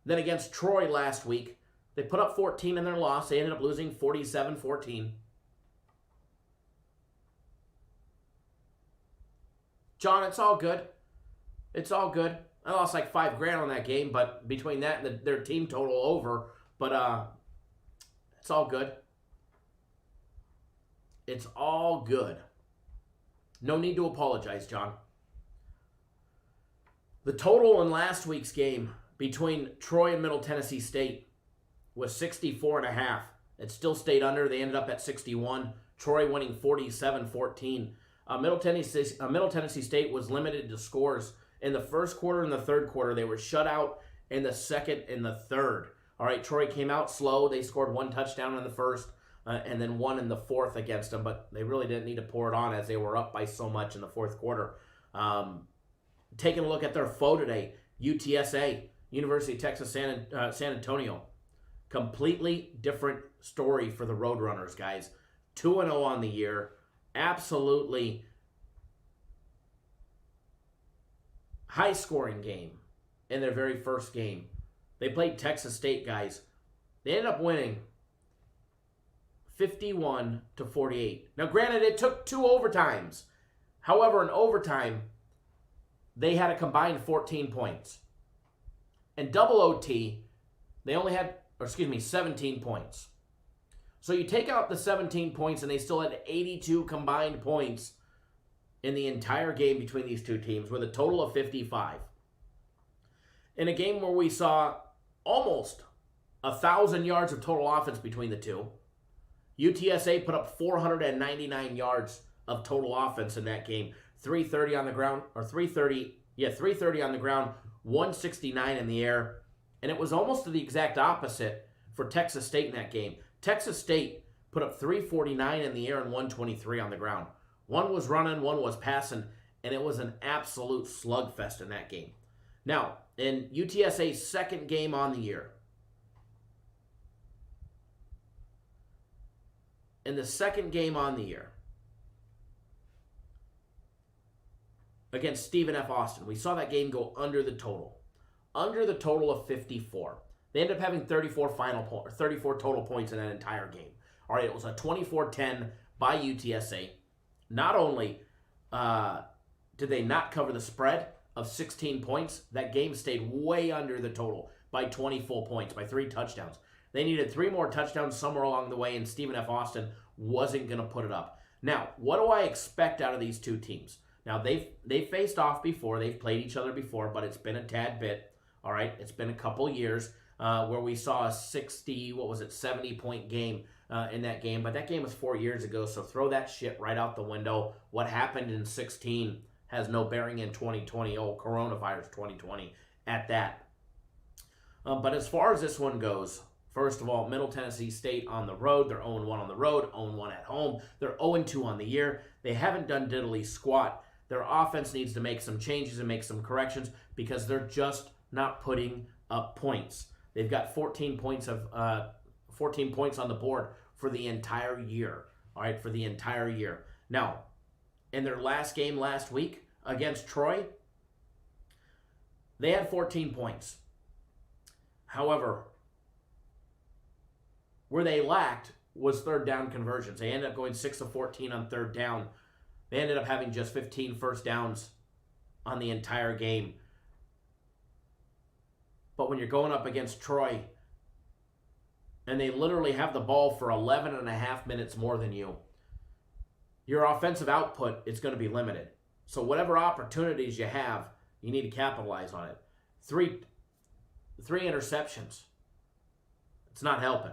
Then against Troy last week, they put up 14 in their loss. They ended up losing 47-14. John, it's all good. It's all good. I lost like $5,000 on that game, but between that and their team total over, but it's all good. It's all good. No need to apologize, John. The total in last week's game between Troy and Middle Tennessee State was 64.5. It still stayed under. They ended up at 61. Troy winning 47-14. Middle Tennessee State was limited to scores in the first quarter and the third quarter. They were shut out in the second and the third. All right, Troy came out slow. They scored 1 touchdown in the first and then 1 in the fourth against them, but they really didn't need to pour it on as they were up by so much in the fourth quarter. Taking a look at their foe today, UTSA, University of Texas San Antonio. Completely different story for the Roadrunners, guys. 2-0 on the year. Absolutely high-scoring game in their very first game. They played Texas State, guys. They ended up winning 51-48. Now, granted, it took 2 overtimes. However, in overtime, they had a combined 14 points. In double OT, they only had, 17 points. So you take out the 17 points, and they still had 82 combined points in the entire game between these two teams, with a total of 55. In a game where we saw almost 1,000 yards of total offense between the two, UTSA put up 499 yards of total offense in that game. 330 on the ground, 330 on the ground, 169 in the air. And it was almost the exact opposite for Texas State in that game. Texas State put up 349 in the air and 123 on the ground. One was running, one was passing, and it was an absolute slugfest in that game. Now, in UTSA's second game on the year, against Stephen F. Austin, we saw that game go under the total of 54. They ended up having 34 total points in that entire game. All right, it was a 24-10 by UTSA. Not only did they not cover the spread of 16 points, that game stayed way under the total by 20 full points, by 3 touchdowns. They needed 3 more touchdowns somewhere along the way, and Stephen F. Austin wasn't going to put it up. Now, what do I expect out of these two teams? Now, they've faced off before. They've played each other before, but it's been a tad bit. All right, it's been a couple years where we saw a 70-point game in that game. But that game was 4 years ago, so throw that shit right out the window. What happened in 16 has no bearing in 2020, coronavirus 2020 at that. But as far as this one goes, first of all, Middle Tennessee State on the road. They're 0-1 on the road, 0-1 at home. They're 0-2 on the year. They haven't done diddly squat. Their offense needs to make some changes and make some corrections because they're just not putting up points. They've got 14 points on the board for the entire year. All right, for the entire year. Now, in their last game last week against Troy, they had 14 points. However, where they lacked was third down conversions. They ended up going 6 of 14 on third down. They ended up having just 15 first downs on the entire game. But when you're going up against Troy, and they literally have the ball for 11 and a half minutes more than you, your offensive output is going to be limited. So whatever opportunities you have, you need to capitalize on it. Three interceptions. It's not helping.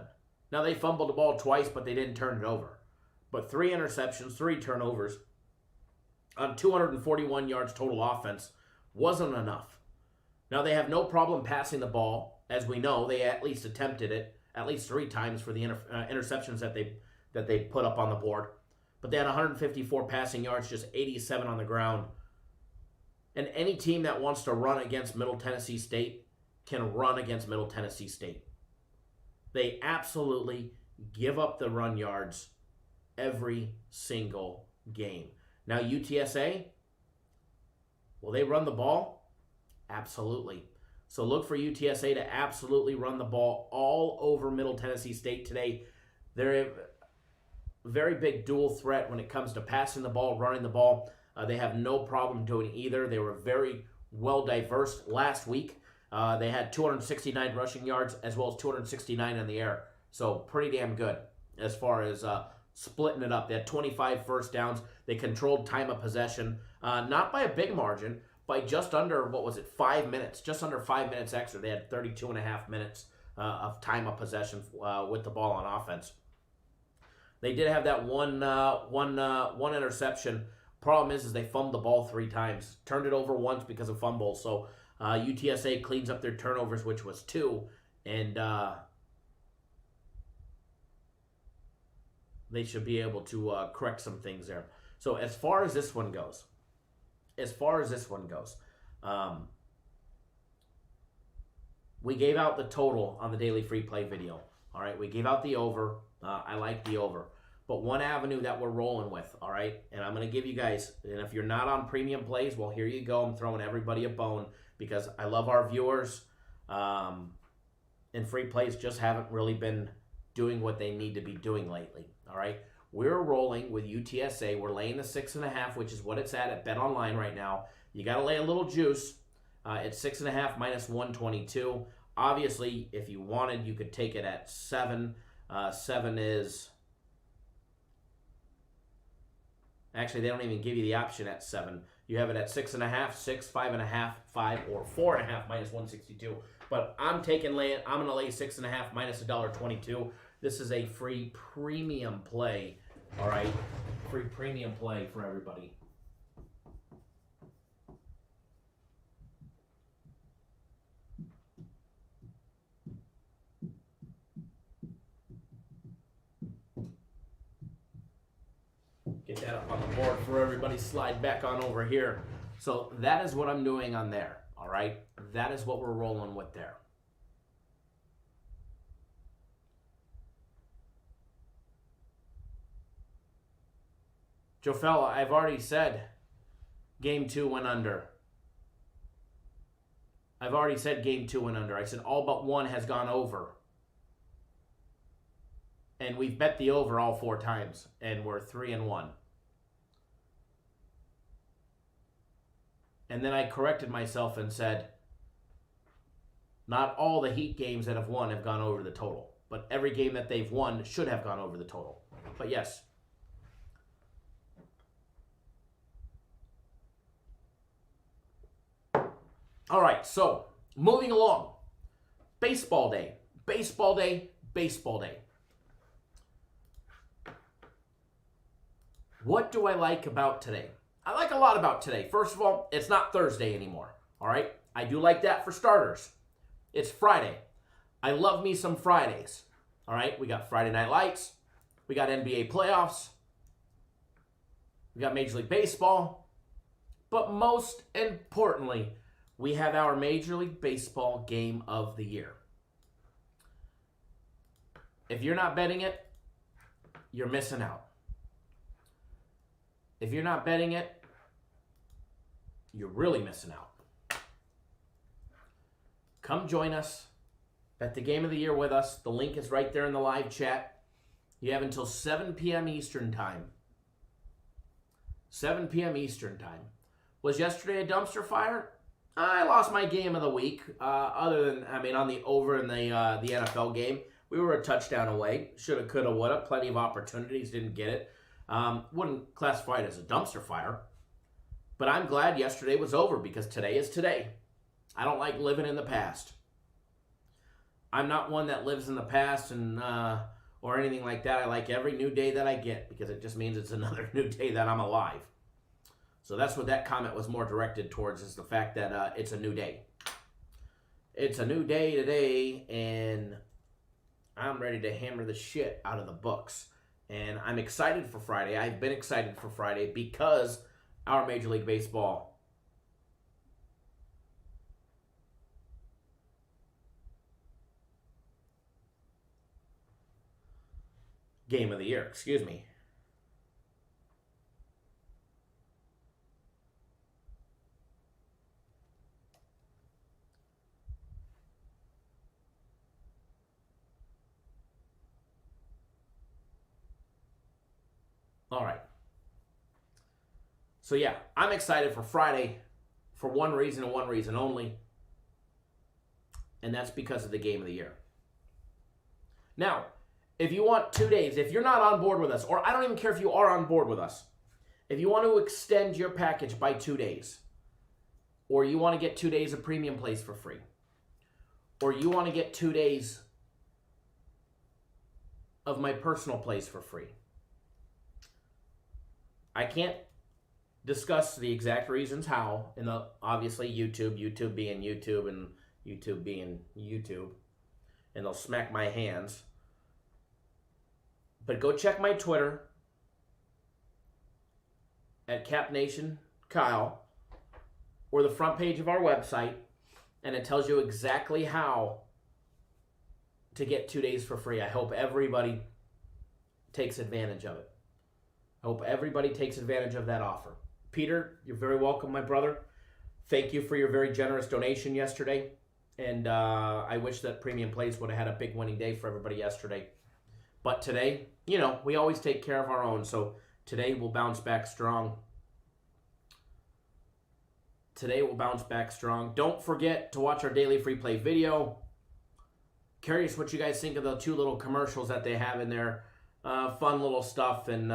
Now, they fumbled the ball twice, but they didn't turn it over. But 3 interceptions, 3 turnovers on 241 yards total offense wasn't enough. Now, they have no problem passing the ball. As we know, they at least attempted it at least 3 times for the interceptions that they put up on the board. But they had 154 passing yards, just 87 on the ground. And any team that wants to run against Middle Tennessee State can run against Middle Tennessee State. They absolutely give up the run yards every single game. Now, UTSA, will they run the ball? Absolutely. So look for UTSA to absolutely run the ball all over Middle Tennessee State today. They're a very big dual threat when it comes to passing the ball, running the ball. They have no problem doing either. They were very well diverse last week. They had 269 rushing yards as well as 269 in the air. So pretty damn good as far as splitting it up. They had 25 first downs. They controlled time of possession, not by a big margin, by just under, 5 minutes, just under 5 minutes extra. They had 32 and a half minutes of time of possession with the ball on offense. They did have that one interception. Problem is they fumbled the ball 3 times. Turned it over once because of fumbles. So UTSA cleans up their turnovers, which was 2. And they should be able to correct some things there. So as far as this one goes, we gave out the total on the daily free play video. All right, we gave out the over. I like the over. But one avenue that we're rolling with, all right, and I'm going to give you guys, and if you're not on premium plays, well, here you go. I'm throwing everybody a bone because I love our viewers, and free plays just haven't really been doing what they need to be doing lately, all right? We're rolling with UTSA. We're laying the 6.5, which is what it's at BetOnline right now. You got to lay a little juice. It's 6.5 minus 122. Obviously, if you wanted, you could take it at 7. 7 is... Actually, they don't even give you the option at 7. You have it at 6.5, 6, 5.5, 5, or 4.5 minus 162. But I'm going to lay 6.5 minus $1.22. This is a free premium play. All right, free premium play for everybody. Get that up on the board for everybody. Slide back on over here. So that is what I'm doing on there. All right, that is what we're rolling with there. Joe Fella, I've already said game 2 went under. I've already said game 2 went under. I said all but one has gone over. And we've bet the over all 4 times, and we're 3-1. And then I corrected myself and said, not all the Heat games that have won have gone over the total, but every game that they've won should have gone over the total. But yes. All right, so moving along. Baseball day. Baseball day. Baseball day. What do I like about today? I like a lot about today. First of all, it's not Thursday anymore. All right? I do like that for starters. It's Friday. I love me some Fridays. All right? We got Friday Night Lights. We got NBA playoffs. We got Major League Baseball. But most importantly, we have our Major League Baseball game of the year. If you're not betting it, you're missing out. If you're not betting it, you're really missing out. Come join us. Bet the game of the year with us. The link is right there in the live chat. You have until 7 p.m. Eastern time. 7 p.m. Eastern time. Was yesterday a dumpster fire? I lost my game of the week. Other than, on the over in the NFL game, we were a touchdown away. Shoulda, coulda, woulda. Plenty of opportunities. Didn't get it. Wouldn't classify it as a dumpster fire. But I'm glad yesterday was over because today is today. I don't like living in the past. I'm not one that lives in the past and or anything like that. I like every new day that I get because it just means it's another new day that I'm alive. So that's what that comment was more directed towards, is the fact that it's a new day. It's a new day today, and I'm ready to hammer the shit out of the books. And I'm excited for Friday. I've been excited for Friday because our Major League Baseball game of the year, excuse me. All right. So yeah, I'm excited for Friday for one reason and one reason only. And that's because of the game of the year. Now, if you want 2 days, if you're not on board with us, or I don't even care if you are on board with us, if you want to extend your package by 2 days, or you want to get 2 days of premium plays for free, or you want to get 2 days of my personal plays for free, I can't discuss the exact reasons how, in the obviously YouTube being YouTube and YouTube being YouTube, and they'll smack my hands. But go check my Twitter at CapNationKyle or the front page of our website, and it tells you exactly how to get 2 days for free. I hope everybody takes advantage of it. I hope everybody takes advantage of that offer. Peter, you're very welcome, my brother. Thank you for your very generous donation yesterday. And I wish that Premium Plays would have had a big winning day for everybody yesterday. But today, we always take care of our own. So today we'll bounce back strong. Don't forget to watch our daily free play video. Curious what you guys think of the 2 little commercials that they have in there. Fun little stuff, and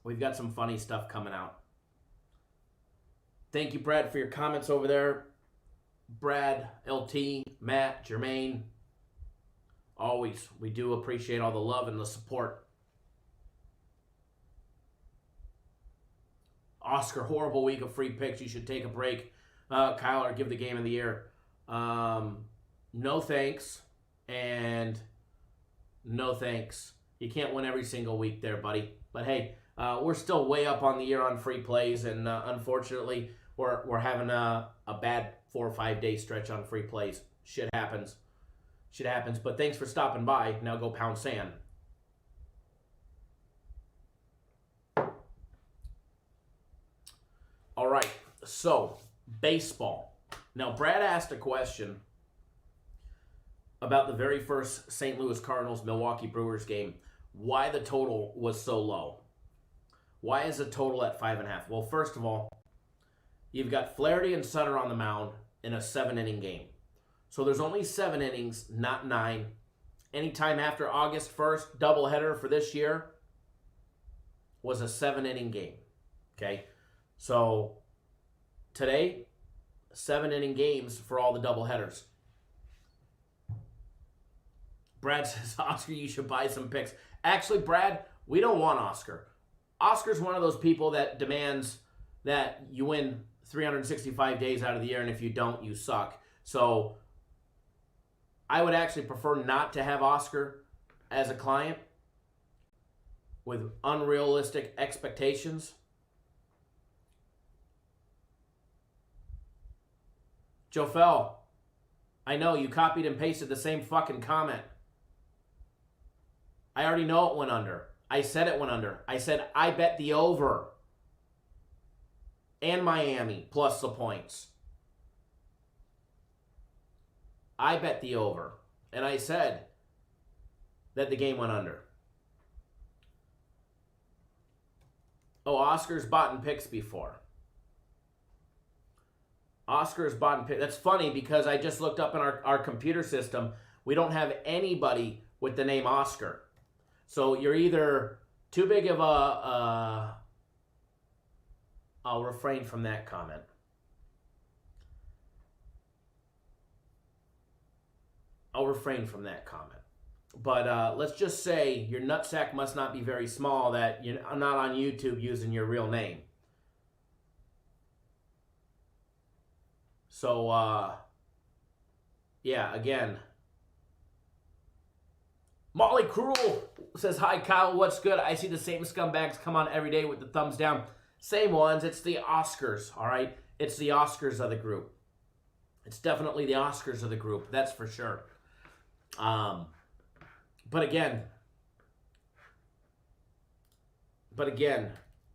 we've got some funny stuff coming out. Thank you, Brad, for your comments over there. Brad, LT, Matt, Jermaine. Always, we do appreciate all the love and the support. Oscar, horrible week of free picks. You should take a break. Kyle, or give the game of the year. No thanks, and no thanks. You can't win every single week there, buddy. But hey, we're still way up on the year on free plays, and unfortunately, we're having a bad 4 or 5 day stretch on free plays. Shit happens. But thanks for stopping by. Now go pound sand. All right, so baseball. Now, Brad asked a question about the very first St. Louis Cardinals-Milwaukee Brewers game. Why the total was so low? Why is the total at 5.5? Well, first of all, you've got Flaherty and Sutter on the mound in a 7-inning game. So there's only 7 innings, not 9. Anytime after August 1st, doubleheader for this year was a 7-inning game. Okay? So today, 7-inning games for all the doubleheaders. Brad says, Oscar, you should buy some picks. Actually, Brad, we don't want Oscar. Oscar's one of those people that demands that you win 365 days out of the year, and if you don't, you suck. So I would actually prefer not to have Oscar as a client with unrealistic expectations. Jofel, I know you copied and pasted the same fucking comment. I already know it went under. I said it went under. I said I bet the over and Miami plus the points. I bet the over. And I said that the game went under. Oh, Oscar's bought in picks before. Oscar's bought in picks. That's funny because I just looked up in our computer system. We don't have anybody with the name Oscar. So you're either too big of a... I'll refrain from that comment. But let's just say your nutsack must not be very small that you're not on YouTube using your real name. So, yeah, again. Molly Cruel says, hi, Kyle, what's good? I see the same scumbags come on every day with the thumbs down. Same ones. It's the Oscars, all right? It's the Oscars of the group. It's definitely the Oscars of the group. That's for sure. But again,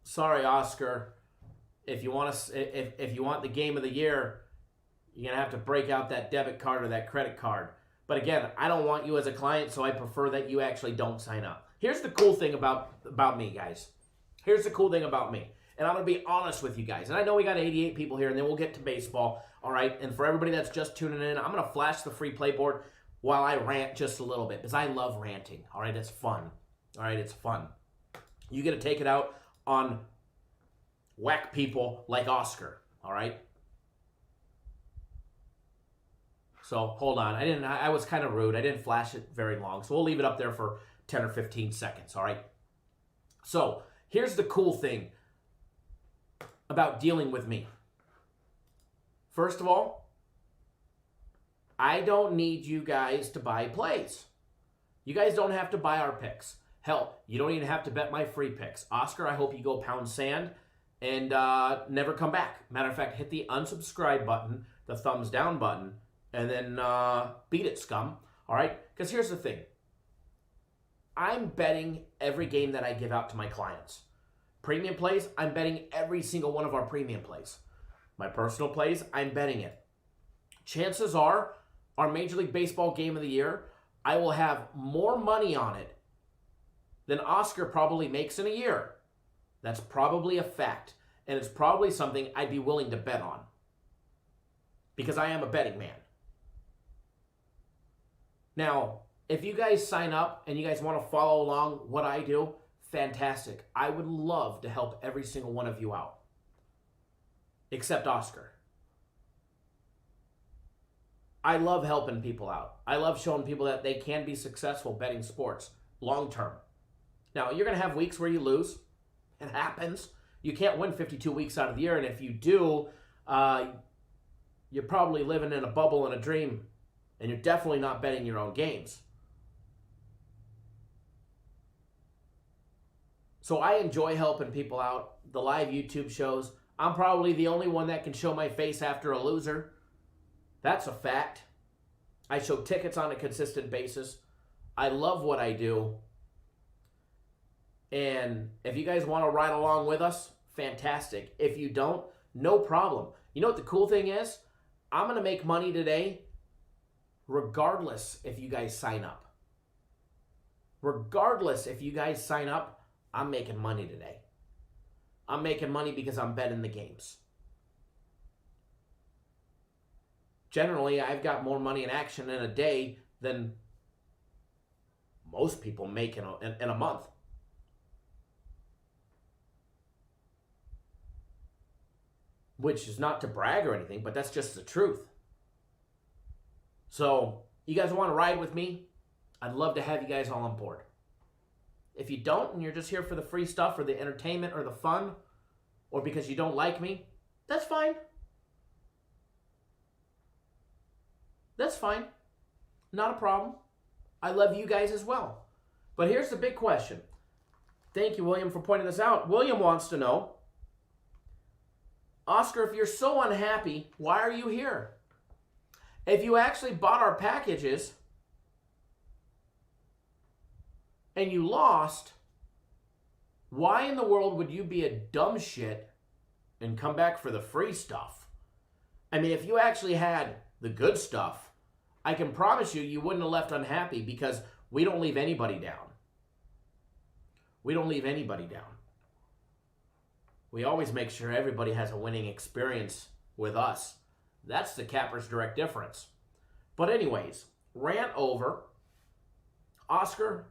sorry, Oscar. If you want the game of the year, you're gonna have to break out that debit card or that credit card. But again, I don't want you as a client, so I prefer that you actually don't sign up. Here's the cool thing about me, guys. Here's the cool thing about me. And I'm going to be honest with you guys. And I know we got 88 people here, and then we'll get to baseball. All right? And for everybody that's just tuning in, I'm going to flash the free play board while I rant just a little bit, because I love ranting. All right? It's fun. All right? It's fun. You get to take it out on whack people like Oscar. All right? So, hold on. I was kind of rude. I didn't flash it very long. So, we'll leave it up there for 10 or 15 seconds. All right? So, here's the cool thing about dealing with me. First of all, I don't need you guys to buy plays. You guys don't have to buy our picks. Hell, you don't even have to bet my free picks. Oscar, I hope you go pound sand and never come back. Matter of fact, hit the unsubscribe button, the thumbs down button, and then beat it, scum. All right? Because here's the thing. I'm betting every game that I give out to my clients. Premium plays, I'm betting every single one of our premium plays. My personal plays, I'm betting it. Chances are, our Major League Baseball game of the year, I will have more money on it than Oscar probably makes in a year. That's probably a fact. And it's probably something I'd be willing to bet on. Because I am a betting man. Now, if you guys sign up and you guys want to follow along what I do, fantastic. I would love to help every single one of you out. Except Oscar. I love helping people out. I love showing people that they can be successful betting sports long term. Now, you're going to have weeks where you lose. It happens. You can't win 52 weeks out of the year, and if you do, you're probably living in a bubble and a dream, and you're definitely not betting your own games. So I enjoy helping people out. The live YouTube shows. I'm probably the only one that can show my face after a loser. That's a fact. I show tickets on a consistent basis. I love what I do. And if you guys want to ride along with us, fantastic. If you don't, no problem. You know what the cool thing is? I'm going to make money today regardless if you guys sign up. Regardless if you guys sign up, I'm making money today. I'm making money because I'm betting the games. Generally, I've got more money in action in a day than most people make in a month. Which is not to brag or anything, but that's just the truth. So, you guys want to ride with me? I'd love to have you guys all on board. If you don't and you're just here for the free stuff or the entertainment or the fun or because you don't like me, that's fine. That's fine. Not a problem. I love you guys as well. But here's the big question. Thank you, William, for pointing this out. William wants to know, Oscar, if you're so unhappy, why are you here? If you actually bought our packages and you lost, why in the world would you be a dumb shit and come back for the free stuff? I mean, if you actually had the good stuff, I can promise you, you wouldn't have left unhappy because we don't leave anybody down. We don't leave anybody down. We always make sure everybody has a winning experience with us. That's the Capper's direct difference. But anyways, rant over. Oscar,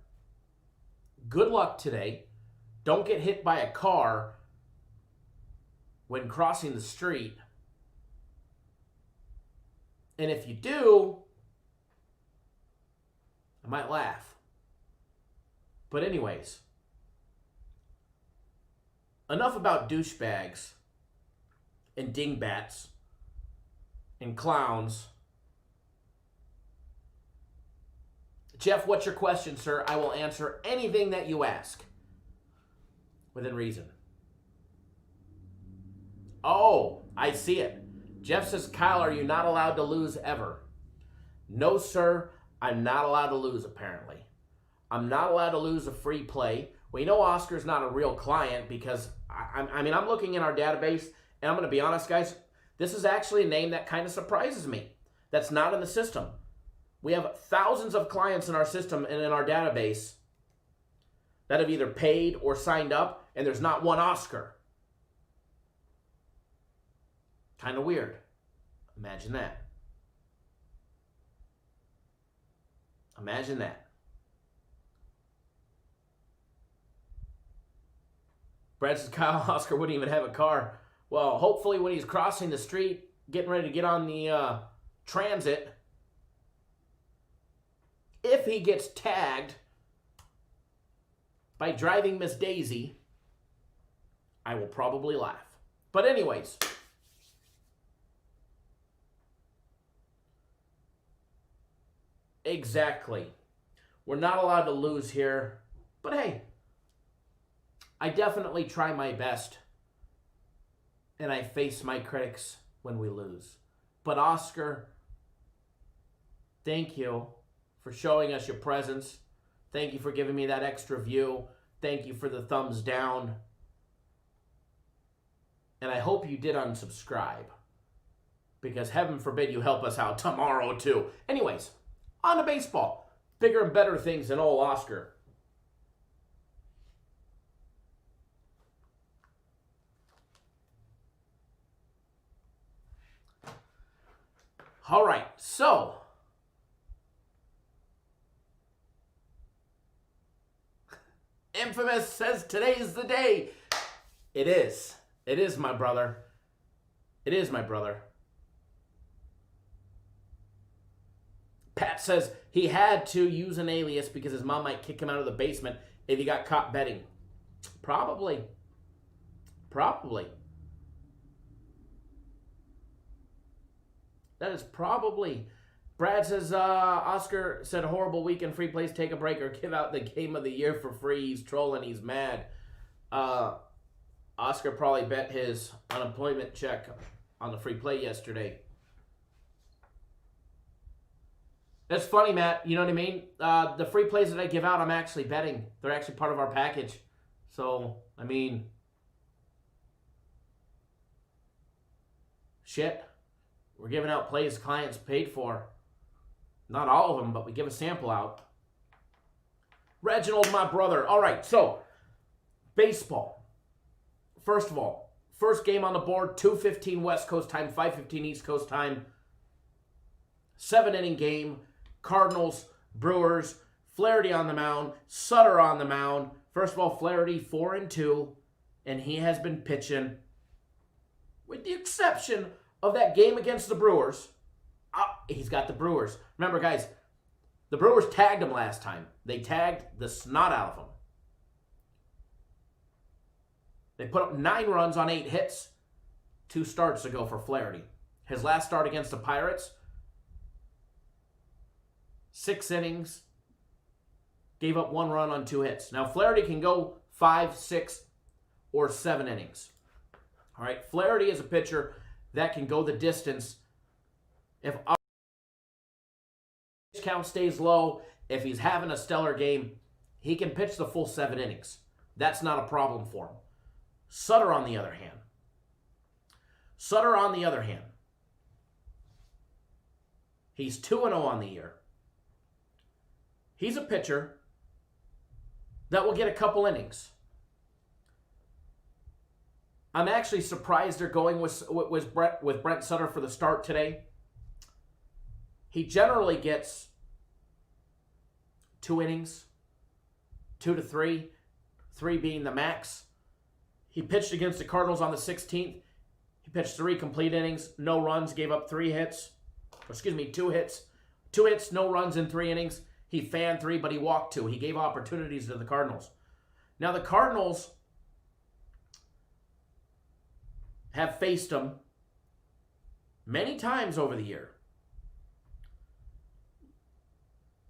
good luck today. Don't get hit by a car when crossing the street. And if you do, I might laugh. But anyways, enough about douchebags and dingbats and clowns. Jeff, what's your question, sir? I will answer anything that you ask within reason. Oh, I see it. Jeff says, Kyle, are you not allowed to lose ever? No, sir. I'm not allowed to lose, apparently. I'm not allowed to lose a free play. We know Oscar's not a real client because, I mean, I'm looking in our database, and I'm going to be honest, guys, this is actually a name that kind of surprises me. That's not in the system. We have thousands of clients in our system and in our database that have either paid or signed up, and there's not one Oscar. Kind of weird. Imagine that. Imagine that. Brad says, Kyle, Oscar wouldn't even have a car. Well, hopefully when he's crossing the street, getting ready to get on the transit, if he gets tagged by driving Miss Daisy, I will probably laugh. But anyways, exactly. We're not allowed to lose here. But hey, I definitely try my best. And I face my critics when we lose. But Oscar, thank you for showing us your presence. Thank you for giving me that extra view. Thank you for the thumbs down. And I hope you did unsubscribe. Because heaven forbid you help us out tomorrow too. Anyways, on to baseball. Bigger and better things than old Oscar. All right, so Infamous says today's the day. It is. It is, my brother. It is, my brother. Pat says he had to use an alias because his mom might kick him out of the basement if he got caught betting. Probably. Probably. That is probably. Brad says, Oscar said a horrible weekend, free plays, take a break, or give out the game of the year for free. He's trolling, he's mad. Oscar probably bet his unemployment check on the free play yesterday. That's funny, Matt. You know what I mean? The free plays that I give out, I'm actually betting. They're actually part of our package. So, I mean, shit. We're giving out plays clients paid for. Not all of them, but we give a sample out. Reginald, my brother. All right, so baseball. First of all, first game on the board, 2:15 West Coast time, 5:15 East Coast time. 7-inning game. Cardinals, Brewers, Flaherty on the mound, Sutter on the mound. First of all, Flaherty 4-2, and he has been pitching, with the exception of that game against the Brewers. He's got the Brewers. Remember, guys, the Brewers tagged him last time. They tagged the snot out of him. They put up 9 runs on 8 hits 2 starts ago for Flaherty. His last start against the Pirates, 6 innings, gave up 1 run on 2 hits. Now, Flaherty can go 5, 6, or 7 innings. All right, Flaherty is a pitcher that can go the distance. If our pitch count stays low, if he's having a stellar game, he can pitch the full 7 innings. That's not a problem for him. Sutter, on the other hand, he's 2-0 on the year. He's a pitcher that will get a couple innings. I'm actually surprised they're going with Brent Sutter for the start today. He generally gets 2 innings, 2 to 3, 3 being the max. He pitched against the Cardinals on the 16th. He pitched 3 complete innings, no runs, gave up 2 hits. 2 hits. 2 hits, no runs in 3 innings. He fanned 3, but he walked 2. He gave opportunities to the Cardinals. Now, the Cardinals have faced him many times over the year.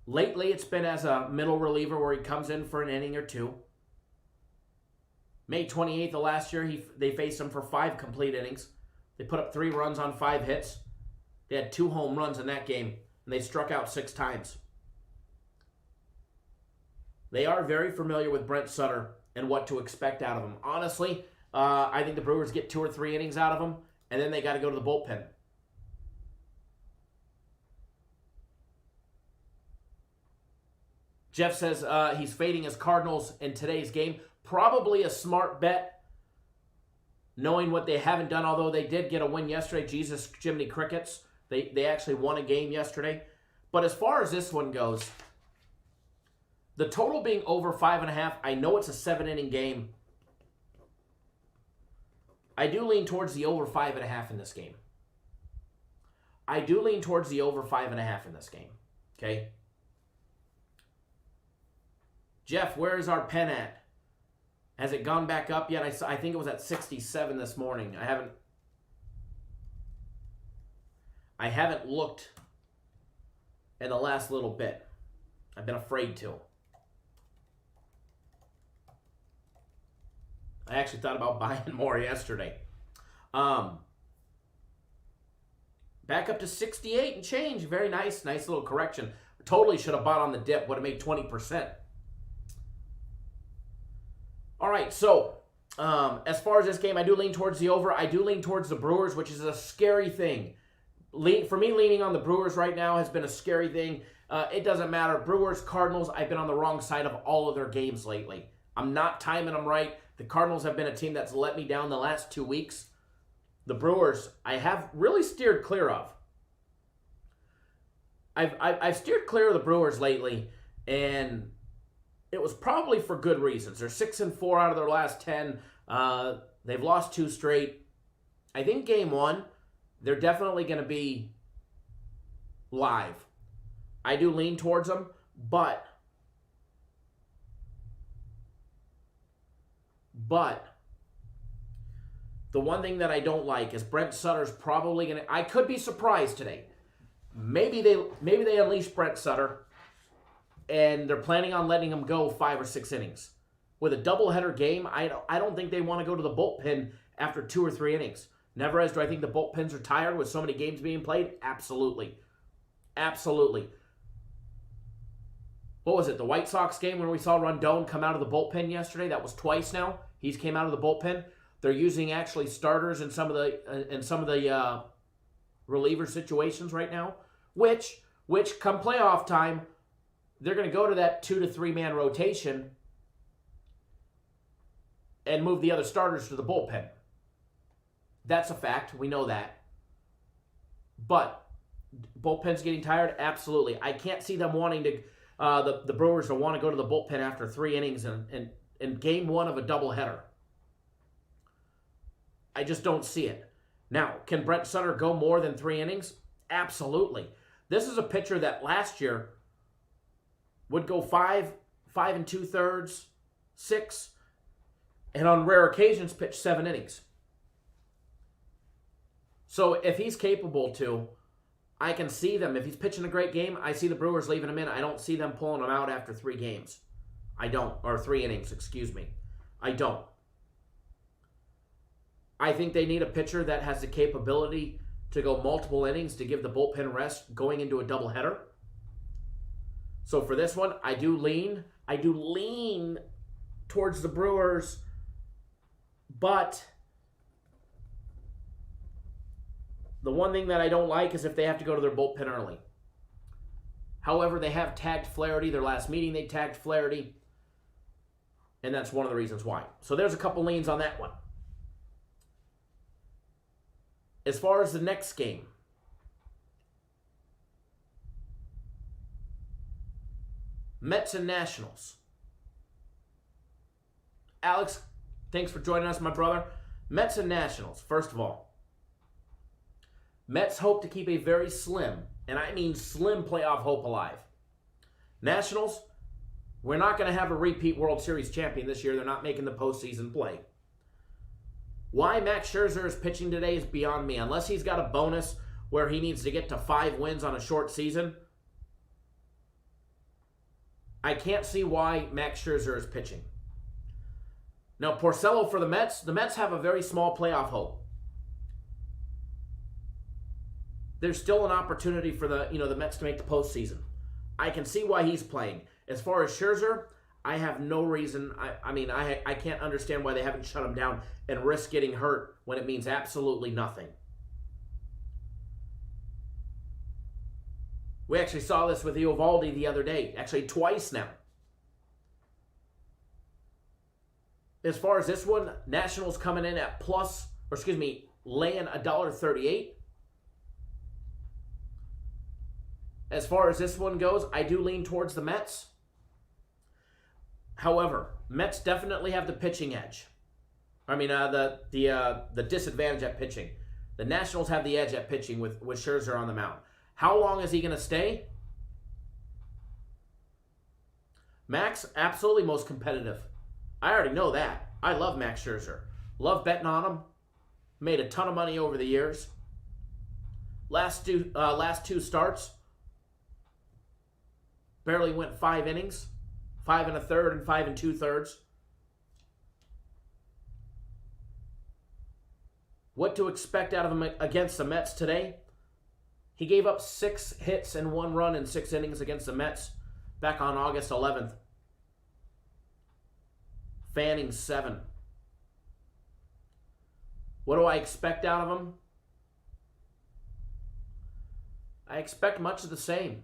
Lately, it's been as a middle reliever where he comes in for an inning or 2. May 28th of last year, they faced him for 5 complete innings. They put up 3 runs on 5 hits. They had 2 home runs in that game, and they struck out 6 times. They are very familiar with Brent Sutter and what to expect out of him. Honestly, I think the Brewers get 2 or 3 innings out of him, and then they got to go to the bullpen. Jeff says he's fading his Cardinals in today's game. Probably a smart bet, knowing what they haven't done, although they did get a win yesterday. Jesus, Jiminy Crickets. They actually won a game yesterday. But as far as this one goes, the total being over 5.5, I know it's a 7-inning game. I do lean towards the over 5.5 in this game. Okay? Jeff, where is our pen at? Has it gone back up yet? I think it was at 67 this morning. I haven't looked in the last little bit. I've been afraid to. I actually thought about buying more yesterday. Back up to 68 and change. Very nice. Nice little correction. Totally should have bought on the dip. Would have made 20%. All right, so as far as this game, I do lean towards the over. I do lean towards the Brewers, which is a scary thing. For me, leaning on the Brewers right now has been a scary thing. It doesn't matter. Brewers, Cardinals, I've been on the wrong side of all of their games lately. I'm not timing them right. The Cardinals have been a team that's let me down the last 2 weeks. The Brewers, I have really steered clear of. I've steered clear of the Brewers lately, and it was probably for good reasons. They're 6-4 out of their last 10. They've lost 2 straight. I think game 1, they're definitely going to be live. I do lean towards them, but the one thing that I don't like is Brent Sutter's probably going to... I could be surprised today. Maybe they unleash Brent Sutter, and they're planning on letting him go 5 or 6 innings. With a doubleheader game, I don't think they want to go to the bullpen after 2 or 3 innings. Never as do I think the bullpens are tired with so many games being played. Absolutely. Absolutely. What was it, the White Sox game when we saw Rondon come out of the bullpen yesterday? That was twice now. He's came out of the bullpen. They're using actually starters in some of the reliever situations right now, which come playoff time, they're going to go to that 2 to 3 man rotation and move the other starters to the bullpen. That's a fact. We know that. But bullpen's getting tired? Absolutely. I can't see them wanting to, the Brewers to want to go to the bullpen after 3 innings in game 1 of a doubleheader. I just don't see it. Now, can Brent Sutter go more than 3 innings? Absolutely. This is a pitcher that last year would go 5 and 2/3, 6, and on rare occasions pitch 7 innings. So if he's capable to, I can see them. If he's pitching a great game, I see the Brewers leaving him in. I don't see them pulling him out after 3 games. I don't. Or 3 innings, excuse me. I don't. I think they need a pitcher that has the capability to go multiple innings to give the bullpen rest going into a doubleheader. So for this one, I do lean towards the Brewers, but the one thing that I don't like is if they have to go to their bullpen early. However, they have tagged Flaherty. Their last meeting, they tagged Flaherty, and that's one of the reasons why. So there's a couple leans on that one. As far as the next game, Mets and Nationals. Alex, thanks for joining us, my brother. Mets and Nationals, first of all. Mets hope to keep a very slim, and I mean slim, playoff hope alive. Nationals, we're not going to have a repeat World Series champion this year. They're not making the postseason play. Why Max Scherzer is pitching today is beyond me. Unless he's got a bonus where he needs to get to 5 wins on a short season, I can't see why Max Scherzer is pitching. Now, Porcello for the Mets have a very small playoff hope. There's still an opportunity for the Mets to make the postseason. I can see why he's playing. As far as Scherzer, I have no reason. I can't understand why they haven't shut him down and risk getting hurt when it means absolutely nothing. We actually saw this with Eovaldi the other day. Actually, twice now. As far as this one, Nationals coming in at laying $1.38. As far as this one goes, I do lean towards the Mets. However, Mets definitely have the pitching edge. The disadvantage at pitching. The Nationals have the edge at pitching with Scherzer on the mound. How long is he going to stay? Max, absolutely most competitive. I already know that. I love Max Scherzer. Love betting on him. Made a ton of money over the years. Last two starts, barely went 5 innings. 5 1/3 and 5 2/3. What to expect out of him against the Mets today? He gave up 6 hits and 1 run in 6 innings against the Mets back on August 11th. Fanning 7. What do I expect out of him? I expect much of the same.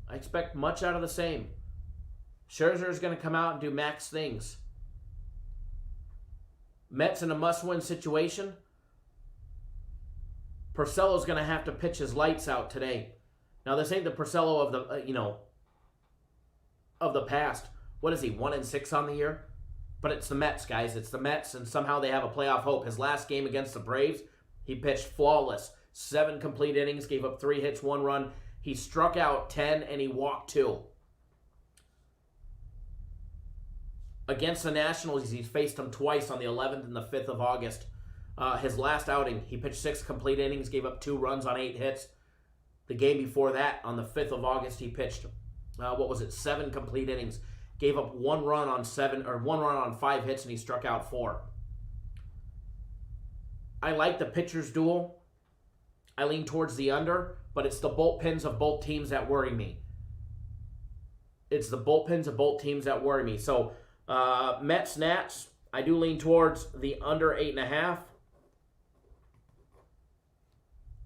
I expect much out of the same. Scherzer is going to come out and do Max things. Mets in a must-win situation. Porcello's going to have to pitch his lights out today. Now, this ain't the Porcello of the of the past. What is he, 1-6 on the year? But it's the Mets, guys. It's the Mets, and somehow they have a playoff hope. His last game against the Braves, he pitched flawless. 7 complete innings, gave up 3 hits, 1 run. He struck out 10, and he walked 2. Against the Nationals, he's faced them twice on the 11th and the 5th of August. His last outing, he pitched 6 complete innings, gave up 2 runs on 8 hits. The game before that, on the 5th of August, he pitched, 7 complete innings. Gave up 1 run on 5 hits, and he struck out 4. I like the pitcher's duel. I lean towards the under, but it's the bullpens of both teams that worry me. It's the bullpens of both teams that worry me. So, Mets, Nats, I do lean towards the under 8.5.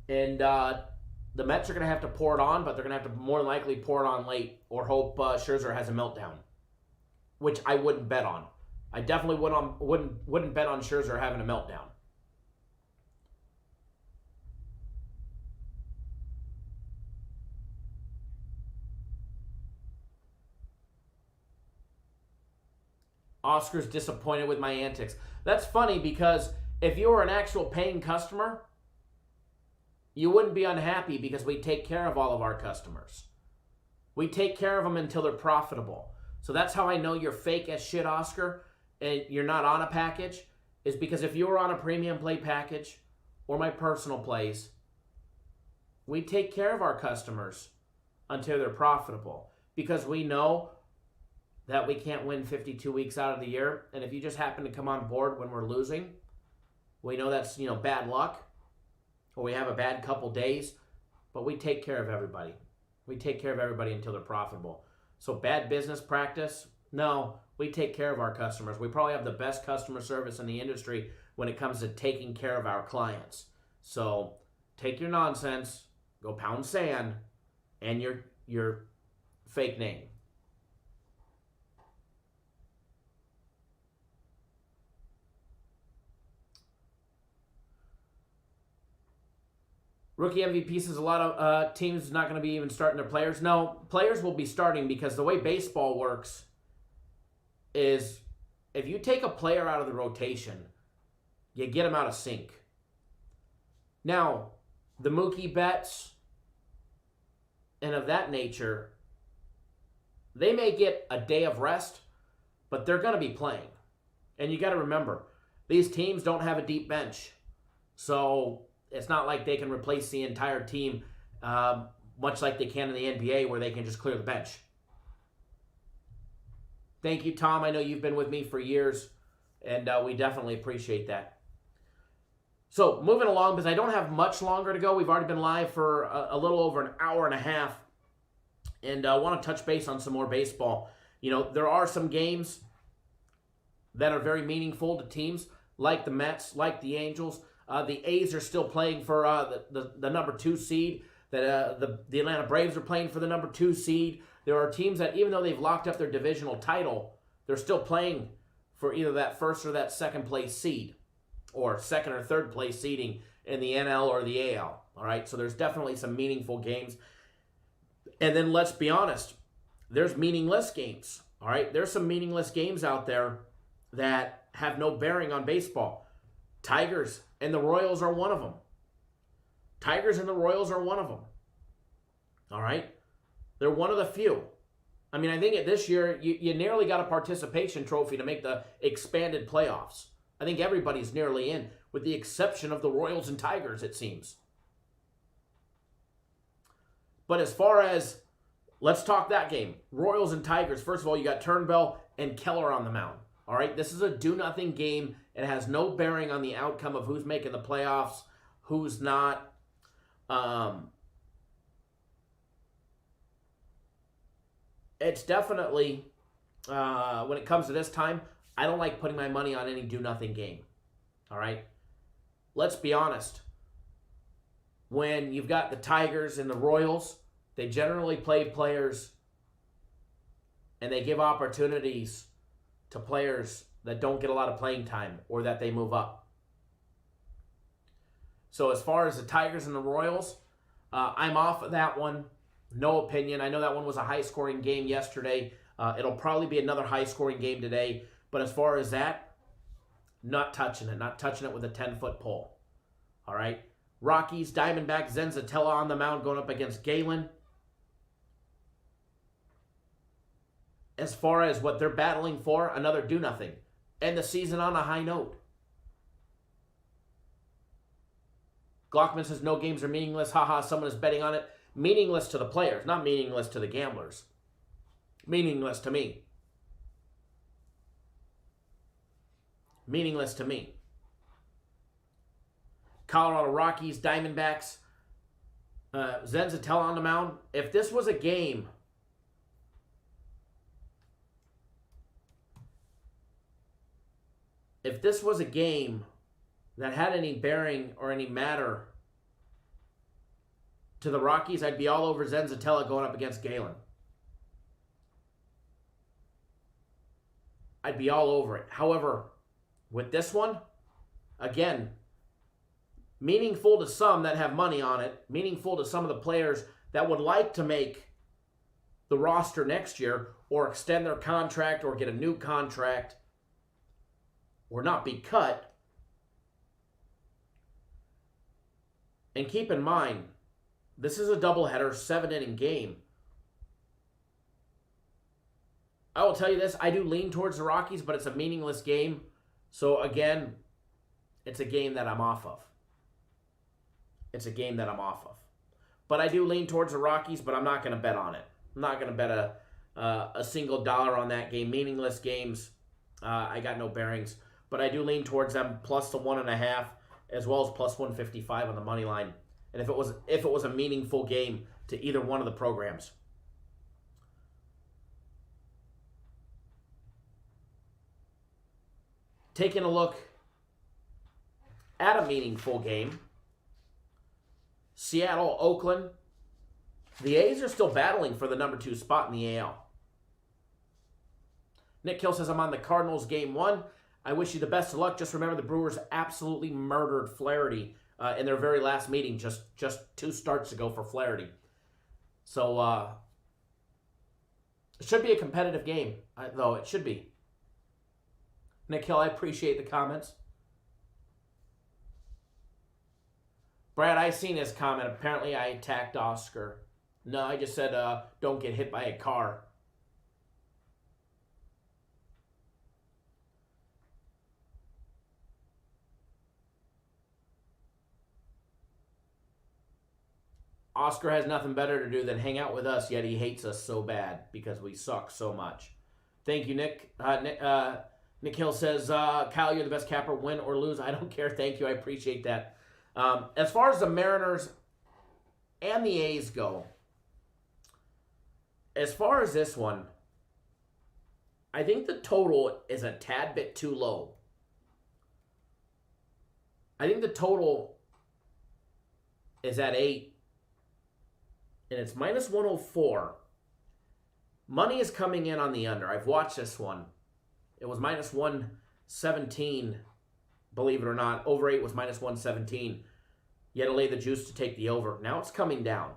And the Mets are going to have to pour it on, but they're going to have to more than likely pour it on late or hope Scherzer has a meltdown, which I wouldn't bet on. I definitely wouldn't bet on Scherzer having a meltdown. Oscar's disappointed with my antics. That's funny because if you were an actual paying customer, you wouldn't be unhappy because we take care of all of our customers. We take care of them until they're profitable. So that's how I know you're fake as shit, Oscar, and you're not on a package is because if you're on a premium play package or my personal plays, we take care of our customers until they're profitable, because we know that we can't win 52 weeks out of the year. And if you just happen to come on board when we're losing, we know that's, bad luck, or we have a bad couple days, but we take care of everybody. We take care of everybody until they're profitable. So bad business practice? No, we take care of our customers. We probably have the best customer service in the industry when it comes to taking care of our clients. So take your nonsense, go pound sand, and your fake name. Rookie MVP says a lot of teams not going to be even starting their players. No, players will be starting, because the way baseball works is if you take a player out of the rotation, you get him out of sync. Now, the Mookie Betts and of that nature, they may get a day of rest, but they're going to be playing. And you got to remember, these teams don't have a deep bench. So it's not like they can replace the entire team, much like they can in the NBA, where they can just clear the bench. Thank you, Tom. I know you've been with me for years, and we definitely appreciate that. So moving along, because I don't have much longer to go. We've already been live for a little over an hour and a half, and I want to touch base on some more baseball. There are some games that are very meaningful to teams like the Mets, like the Angels. The A's are still playing for the number 2 seed. The Atlanta Braves are playing for the number 2 seed. There are teams that, even though they've locked up their divisional title, they're still playing for either that first or that second place seed, or second or third place seeding in the NL or the AL. All right, so there's definitely some meaningful games. And then let's be honest, there's meaningless games. All right, there's some meaningless games out there that have no bearing on baseball. Tigers and the Royals are one of them. Tigers and the Royals are one of them. All right? They're one of the few. I mean, I think this year, you nearly got a participation trophy to make the expanded playoffs. I think everybody's nearly in, with the exception of the Royals and Tigers, it seems. But as far as, let's talk that game. Royals and Tigers, first of all, you got Turnbull and Keller on the mound. All right, this is a do-nothing game. It has no bearing on the outcome of who's making the playoffs, who's not. It's definitely, when it comes to this time, I don't like putting my money on any do-nothing game. All right? Let's be honest. When you've got the Tigers and the Royals, they generally play players and they give opportunities to players that don't get a lot of playing time or that they move up. So as far as the Tigers and the Royals, I'm off of that one. No opinion. I know that one was a high-scoring game yesterday. It'll probably be another high-scoring game today. But as far as that, not touching it. Not touching it with a 10-foot pole. All right? Rockies, Diamondbacks, Zenzatella on the mound going up against Galen. As far as what they're battling for, another do-nothing. End the season on a high note. Glockman says no games are meaningless. Haha, someone is betting on it. Meaningless to the players, not meaningless to the gamblers. Meaningless to me. Meaningless to me. Colorado Rockies, Diamondbacks, Zenzatella on the mound. If this was a game that had any bearing or any matter to the Rockies, I'd be all over Zenzatella going up against Galen. I'd be all over it. However, with this one, again, meaningful to some that have money on it, meaningful to some of the players that would like to make the roster next year or extend their contract or get a new contract or not be cut. And keep in mind, this is a doubleheader, 7-inning game. I will tell you this. I do lean towards the Rockies, but it's a meaningless game. So, again, it's a game that I'm off of. It's a game that I'm off of. But I do lean towards the Rockies, but I'm not going to bet on it. I'm not going to bet a single dollar on that game. Meaningless games, I got no bearings. But I do lean towards them plus the 1.5, as well as plus 155 on the money line. And if it was a meaningful game to either one of the programs. Taking a look at a meaningful game. Seattle, Oakland. The A's are still battling for the number 2 spot in the AL. Nick Hill says, I'm on the Cardinals game 1. I wish you the best of luck. Just remember the Brewers absolutely murdered Flaherty in their very last meeting just 2 starts ago for Flaherty. So, it should be a competitive game, though. It should be. Nick Hill, I appreciate the comments. Brad, I seen his comment. Apparently, I attacked Oscar. No, I just said, don't get hit by a car. Oscar has nothing better to do than hang out with us, yet he hates us so bad because we suck so much. Thank you, Nick. Nick Hill says, Kyle, you're the best capper, win or lose. I don't care. Thank you. I appreciate that. As far as the Mariners and the A's go, as far as this one, I think the total is a tad bit too low. I think the total is at 8, and it's minus 104. Money is coming in on the under. I've watched this one. It was minus 117, believe it or not. Over 8 was minus 117. You had to lay the juice to take the over. Now it's coming down.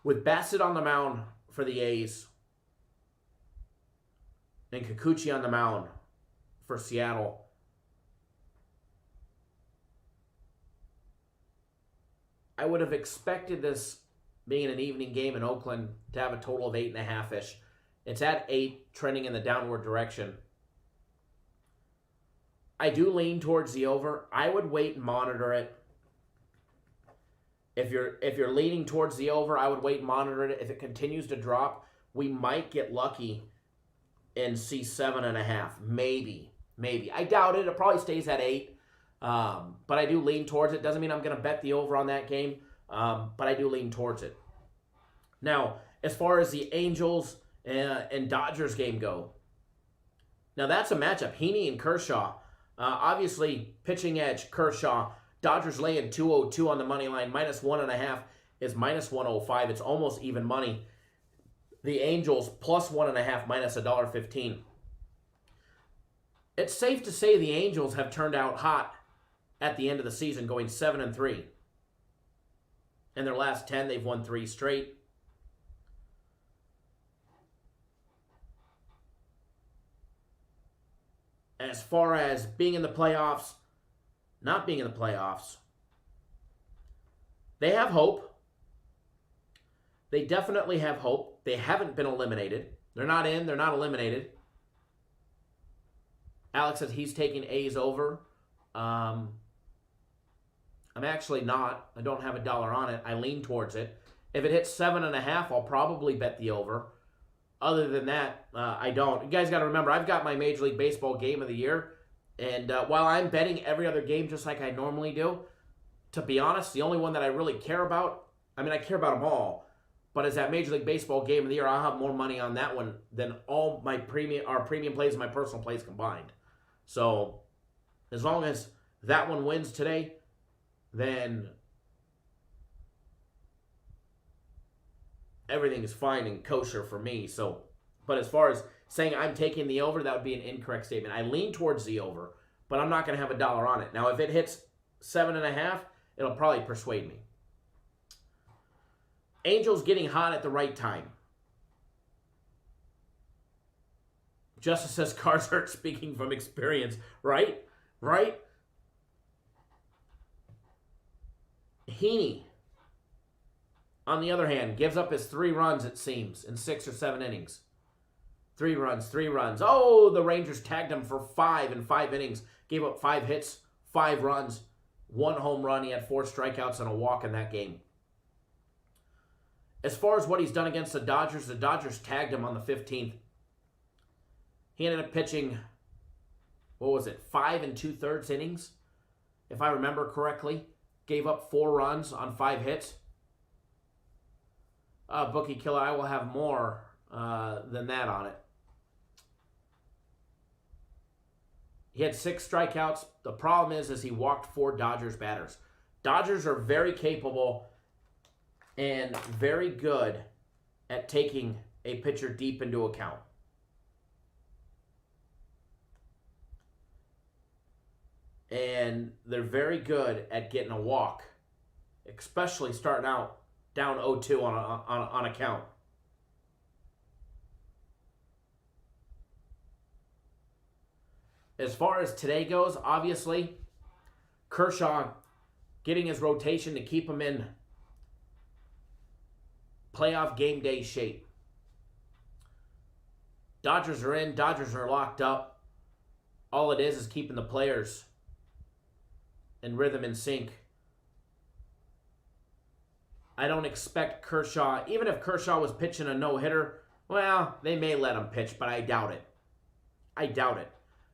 With Bassett on the mound for the A's and Kikuchi on the mound for Seattle, I would have expected this being an evening game in Oakland to have a total of 8.5-ish. It's at 8, trending in the downward direction. I do lean towards the over. I would wait and monitor it. If you're leaning towards the over, I would wait and monitor it. If it continues to drop, we might get lucky and see 7.5. Maybe. I doubt it. It probably stays at 8. But I do lean towards it. Doesn't mean I'm going to bet the over on that game. But I do lean towards it. Now, as far as the Angels and Dodgers game go, now that's a matchup. Heaney and Kershaw. Obviously, pitching edge, Kershaw. Dodgers laying 202 on the money line. Minus 1.5 is minus 105. It's almost even money. The Angels plus 1.5 minus $1.15. It's safe to say the Angels have turned out hot at the end of the season, going 7-3. In their last 10, they've won 3 straight. As far as being in the playoffs, not being in the playoffs, they have hope. They definitely have hope. They haven't been eliminated. They're not in. They're not eliminated. Alex says he's taking A's over. I'm actually not. I don't have $1 on it. I lean towards it. If it hits 7.5, I'll probably bet the over. Other than that, I don't. You guys got to remember, I've got my Major League Baseball game of the year. And while I'm betting every other game just like I normally do, to be honest, the only one that I really care about, I mean, I care about them all, but is that Major League Baseball game of the year, I'll have more money on that one than all my premium plays and my personal plays combined. So, as long as that one wins today, then everything is fine and kosher for me. So, but as far as saying I'm taking the over, that would be an incorrect statement. I lean towards the over, but I'm not going to have $1 on it. Now, if it hits 7.5, it'll probably persuade me. Angels getting hot at the right time. Justice says cars hurt, speaking from experience. Right? Heaney, on the other hand, gives up his 3 runs, it seems, in 6 or 7 innings. 3 runs, 3 runs. Oh, the Rangers tagged him for 5 in 5 innings. Gave up 5 hits, 5 runs, 1 home run. He had 4 strikeouts and a walk in that game. As far as what he's done against the Dodgers tagged him on the 15th. He ended up pitching, 5 2/3 innings, if I remember correctly. Gave up 4 runs on 5 hits. Bookie Killer, I will have more than that on it. He had 6 strikeouts. The problem is he walked 4 Dodgers batters. Dodgers are very capable and very good at taking a pitcher deep into account. And they're very good at getting a walk, especially starting out down 0-2 on a count. As far as today goes, obviously, Kershaw getting his rotation to keep him in playoff game day shape. Dodgers are in. Dodgers are locked up. All it is keeping the players in rhythm and sync. I don't expect Kershaw, even if Kershaw was pitching a no-hitter, well, they may let him pitch, but I doubt it. I doubt it.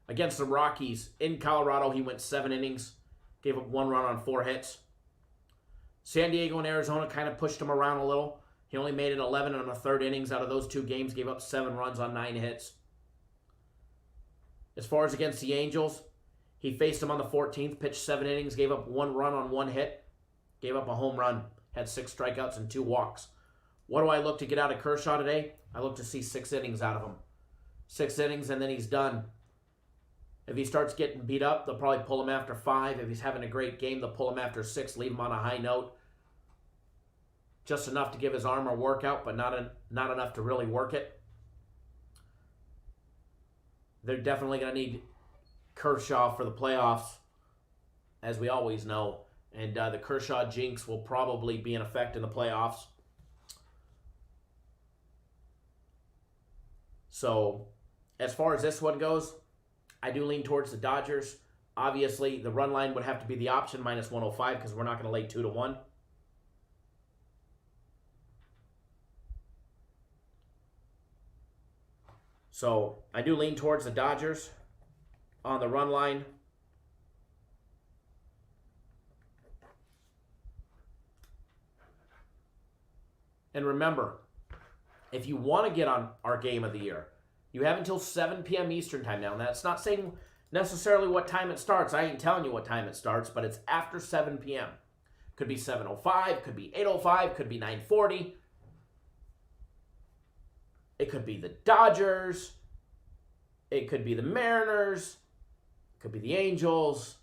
Against the Rockies in Colorado, he went 7 innings, gave up 1 run on 4 hits. San Diego and Arizona kind of pushed him around a little. He only made it 11 1/3 innings out of those 2 games, gave up 7 runs on 9 hits. As far as against the Angels, he faced them on the 14th, pitched 7 innings, gave up 1 run on 1 hit, gave up a home run, had 6 strikeouts and 2 walks. What do I look to get out of Kershaw today? I look to see 6 innings out of him. 6 innings and then he's done. If he starts getting beat up, they'll probably pull him after 5. If he's having a great game, they'll pull him after 6, leave him on a high note. Just enough to give his arm a workout, but not enough to really work it. They're definitely going to need Kershaw for the playoffs, as we always know. And the Kershaw jinx will probably be in effect in the playoffs. So, as far as this one goes, I do lean towards the Dodgers. Obviously, the run line would have to be the option, minus 105, because we're not going to lay 2-1. So, I do lean towards the Dodgers on the run line. And remember, if you want to get on our game of the year, you have until 7 p.m. Eastern time now. And that's not saying necessarily what time it starts. I ain't telling you what time it starts, but it's after 7 p.m. Could be 7:05, could be 8:05, could be 9:40. It could be the Dodgers. It could be the Mariners. It could be the Angels.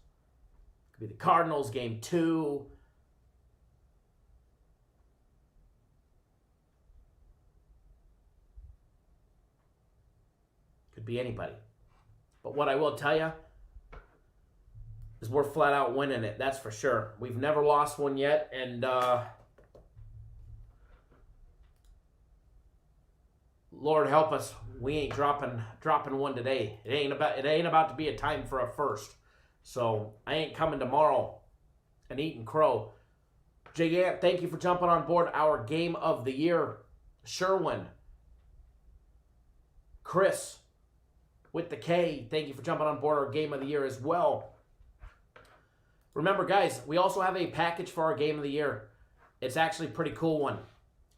It could be the Cardinals, game 2. Could be anybody. But what I will tell you is we're flat out winning it. That's for sure. We've never lost one yet, and Lord help us, we ain't dropping one today. It ain't about to be a time for a first. So I ain't coming tomorrow and eating crow. Jay Ant, thank you for jumping on board our game of the year. Sherwin, Chris with the K, thank you for jumping on board our game of the year as well. Remember, guys, we also have a package for our game of the year. It's actually a pretty cool one.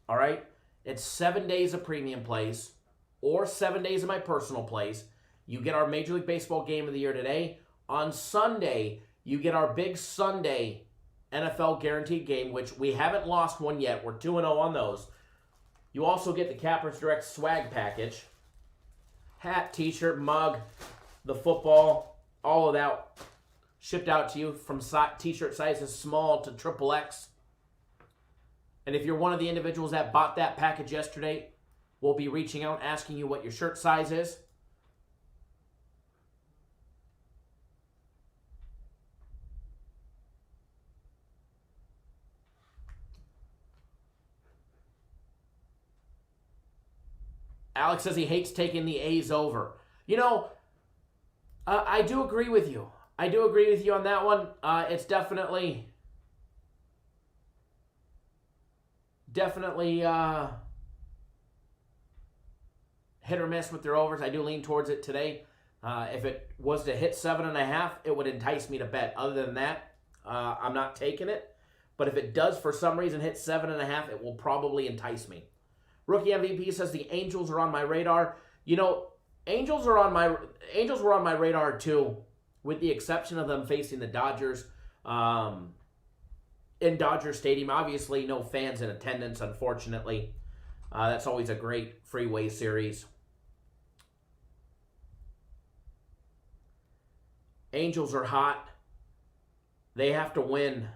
All right? It's 7 days of premium plays or 7 days of my personal plays. You get our Major League Baseball game of the year today. On Sunday, you get our big Sunday NFL guaranteed game, which we haven't lost one yet. We're 2-0 on those. You also get the Cappers Direct swag package. Hat, t-shirt, mug, the football, all of that shipped out to you from t-shirt sizes small to XXX. And if you're one of the individuals that bought that package yesterday, we'll be reaching out asking you what your shirt size is. Alex says he hates taking the A's over. You know, I do agree with you. I do agree with you on that one. It's definitely hit or miss with their overs. I do lean towards it today. If it was to hit 7.5, it would entice me to bet. Other than that, I'm not taking it. But if it does for some reason hit 7.5, it will probably entice me. Rookie MVP says the Angels are on my radar. You know, Angels were on my radar too, with the exception of them facing the Dodgers in Dodger Stadium. Obviously, no fans in attendance, unfortunately. That's always a great freeway series. Angels are hot. They have to win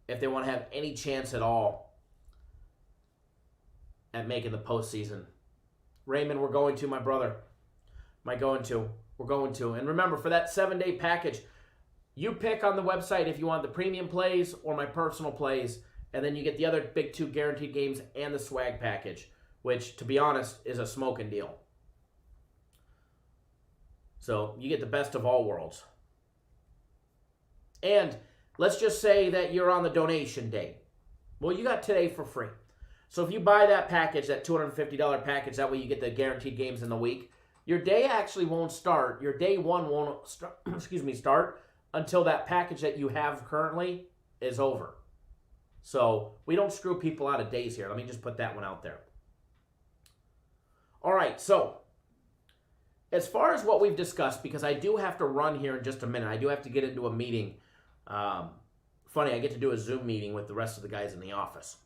if they want to have any chance at all at making the postseason. Raymond, we're going to, my brother. We're going to. And remember, for that 7-day package, you pick on the website if you want the premium plays or my personal plays, and then you get the other big 2 guaranteed games and the swag package, which, to be honest, is a smoking deal. So you get the best of all worlds. And let's just say that you're on the donation day. Well, you got today for free. So if you buy that package, that $250 package, that way you get the guaranteed games in the week, your day actually won't start. Your day one won't start, start until that package that you have currently is over. So we don't screw people out of days here. Let me just put that one out there. All right, so as far as what we've discussed, because I do have to run here in just a minute. I do have to get into a meeting. Funny, I get to do a Zoom meeting with the rest of the guys in the office.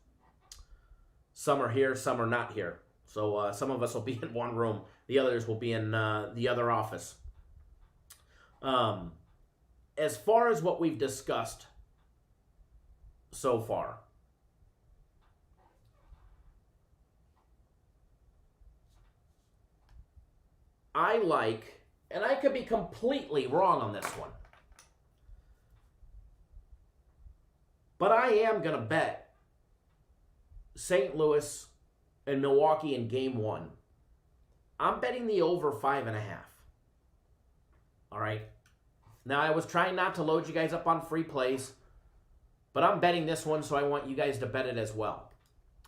Some are here, some are not here. So some of us will be in one room. The others will be in the other office. As far as what we've discussed so far, I like, and I could be completely wrong on this one, but I am going to bet St. Louis and Milwaukee in Game 1. I'm betting the over 5.5. All right. Now, I was trying not to load you guys up on free plays, but I'm betting this one, so I want you guys to bet it as well.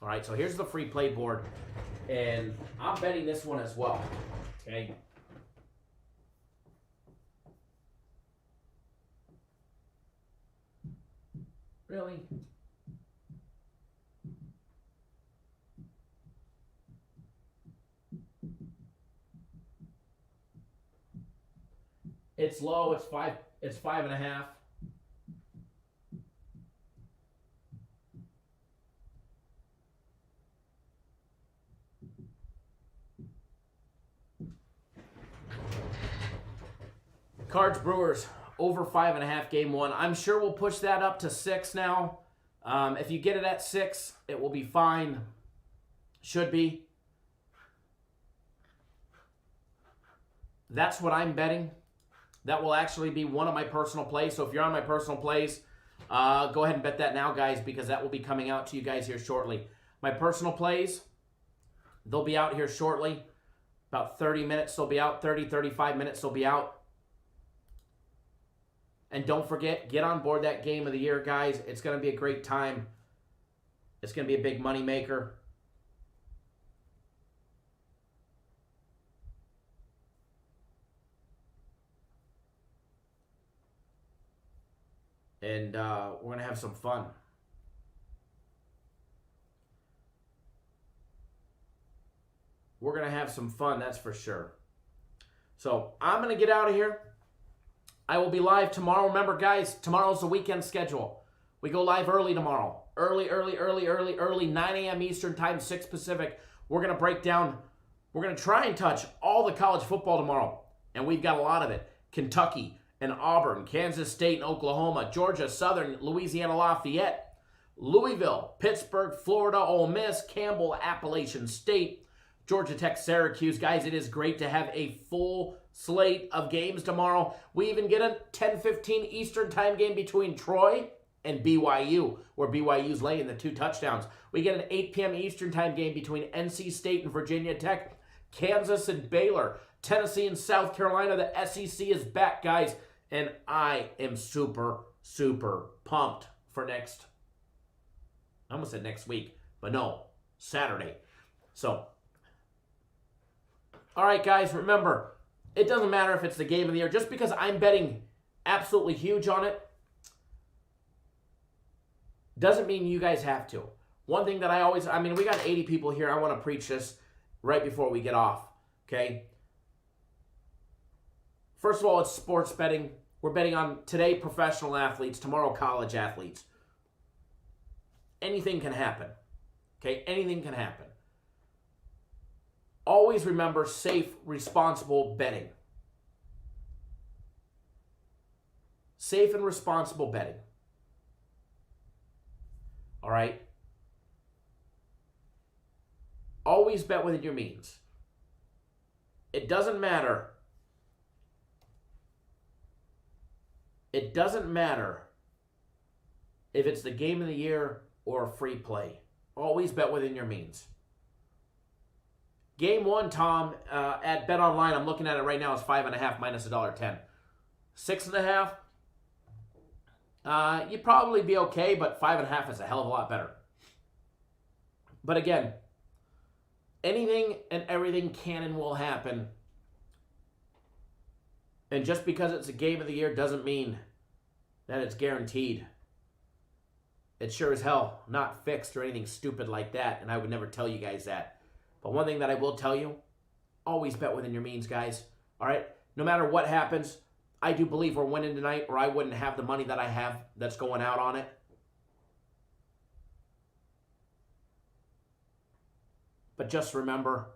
All right, so here's the free play board, and I'm betting this one as well. Okay. Really? It's low. It's 5.5. Cards Brewers over 5.5 Game 1. I'm sure we'll push that up to 6 now. If you get it at 6, it will be fine. Should be. That's what I'm betting. That will actually be one of my personal plays. So if you're on my personal plays, go ahead and bet that now, guys, because that will be coming out to you guys here shortly. My personal plays, they'll be out here shortly. About 30 minutes they'll be out. 30, 35 minutes they'll be out. And don't forget, get on board that game of the year, guys. It's going to be a great time. It's going to be a big money maker. And we're going to have some fun. We're going to have some fun, that's for sure. So I'm going to get out of here. I will be live tomorrow. Remember, guys, tomorrow's the weekend schedule. We go live early tomorrow. Early, 9 a.m. Eastern time, 6 Pacific. We're going to break down, we're going to try and touch all the college football tomorrow. And we've got a lot of it. Kentucky and Auburn, Kansas State and Oklahoma, Georgia, Southern, Louisiana, Lafayette, Louisville, Pittsburgh, Florida, Ole Miss, Campbell, Appalachian State, Georgia Tech, Syracuse. Guys, it is great to have a full slate of games tomorrow. We even get a 10:15 Eastern time game between Troy and BYU, where BYU's laying the 2 touchdowns. We get an 8 p.m. Eastern time game between NC State and Virginia Tech. Kansas and Baylor, Tennessee and South Carolina. The SEC is back, guys, and I am super, super pumped for I almost said next week, but no, Saturday. So, all right, guys, remember, it doesn't matter if it's the game of the year. Just because I'm betting absolutely huge on it doesn't mean you guys have to. One thing that we got 80 people here. I want to preach this right before we get off, okay? First of all, it's sports betting. We're betting on today professional athletes, tomorrow college athletes. Anything can happen, okay? Anything can happen. Always remember safe, responsible betting. Safe and responsible betting. All right? Always bet within your means. It doesn't matter. It doesn't matter if it's the game of the year or a free play. Always bet within your means. Game 1, Tom, at Bet Online, I'm looking at it right now, is 5.5 minus $1.10. 6.5, you'd probably be okay, but 5.5 is a hell of a lot better. But again, anything and everything can and will happen. And just because it's a game of the year doesn't mean that it's guaranteed. It's sure as hell not fixed or anything stupid like that, and I would never tell you guys that. But one thing that I will tell you, always bet within your means, guys. All right? No matter what happens, I do believe we're winning tonight, or I wouldn't have the money that I have that's going out on it. But just remember,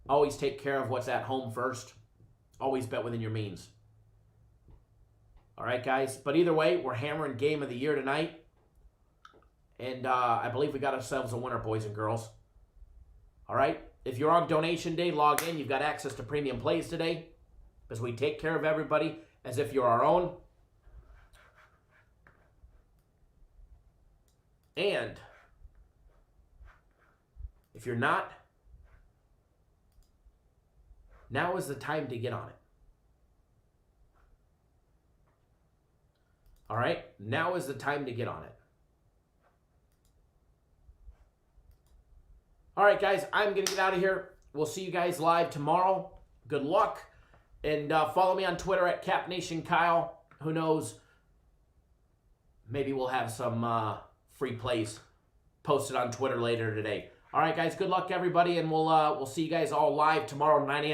always take care of what's at home first. Always bet within your means. All right, guys? But either way, we're hammering game of the year tonight. And I believe we got ourselves a winner, boys and girls. All right? If you're on donation day, log in. You've got access to premium plays today because we take care of everybody as if you're our own. And if you're not, now is the time to get on it. All right? Now is the time to get on it. All right, guys, I'm going to get out of here. We'll see you guys live tomorrow. Good luck. And follow me on Twitter at CapNationKyle. Who knows? Maybe we'll have some free plays posted on Twitter later today. All right, guys, good luck, everybody, and we'll see you guys all live tomorrow, 9 a.m.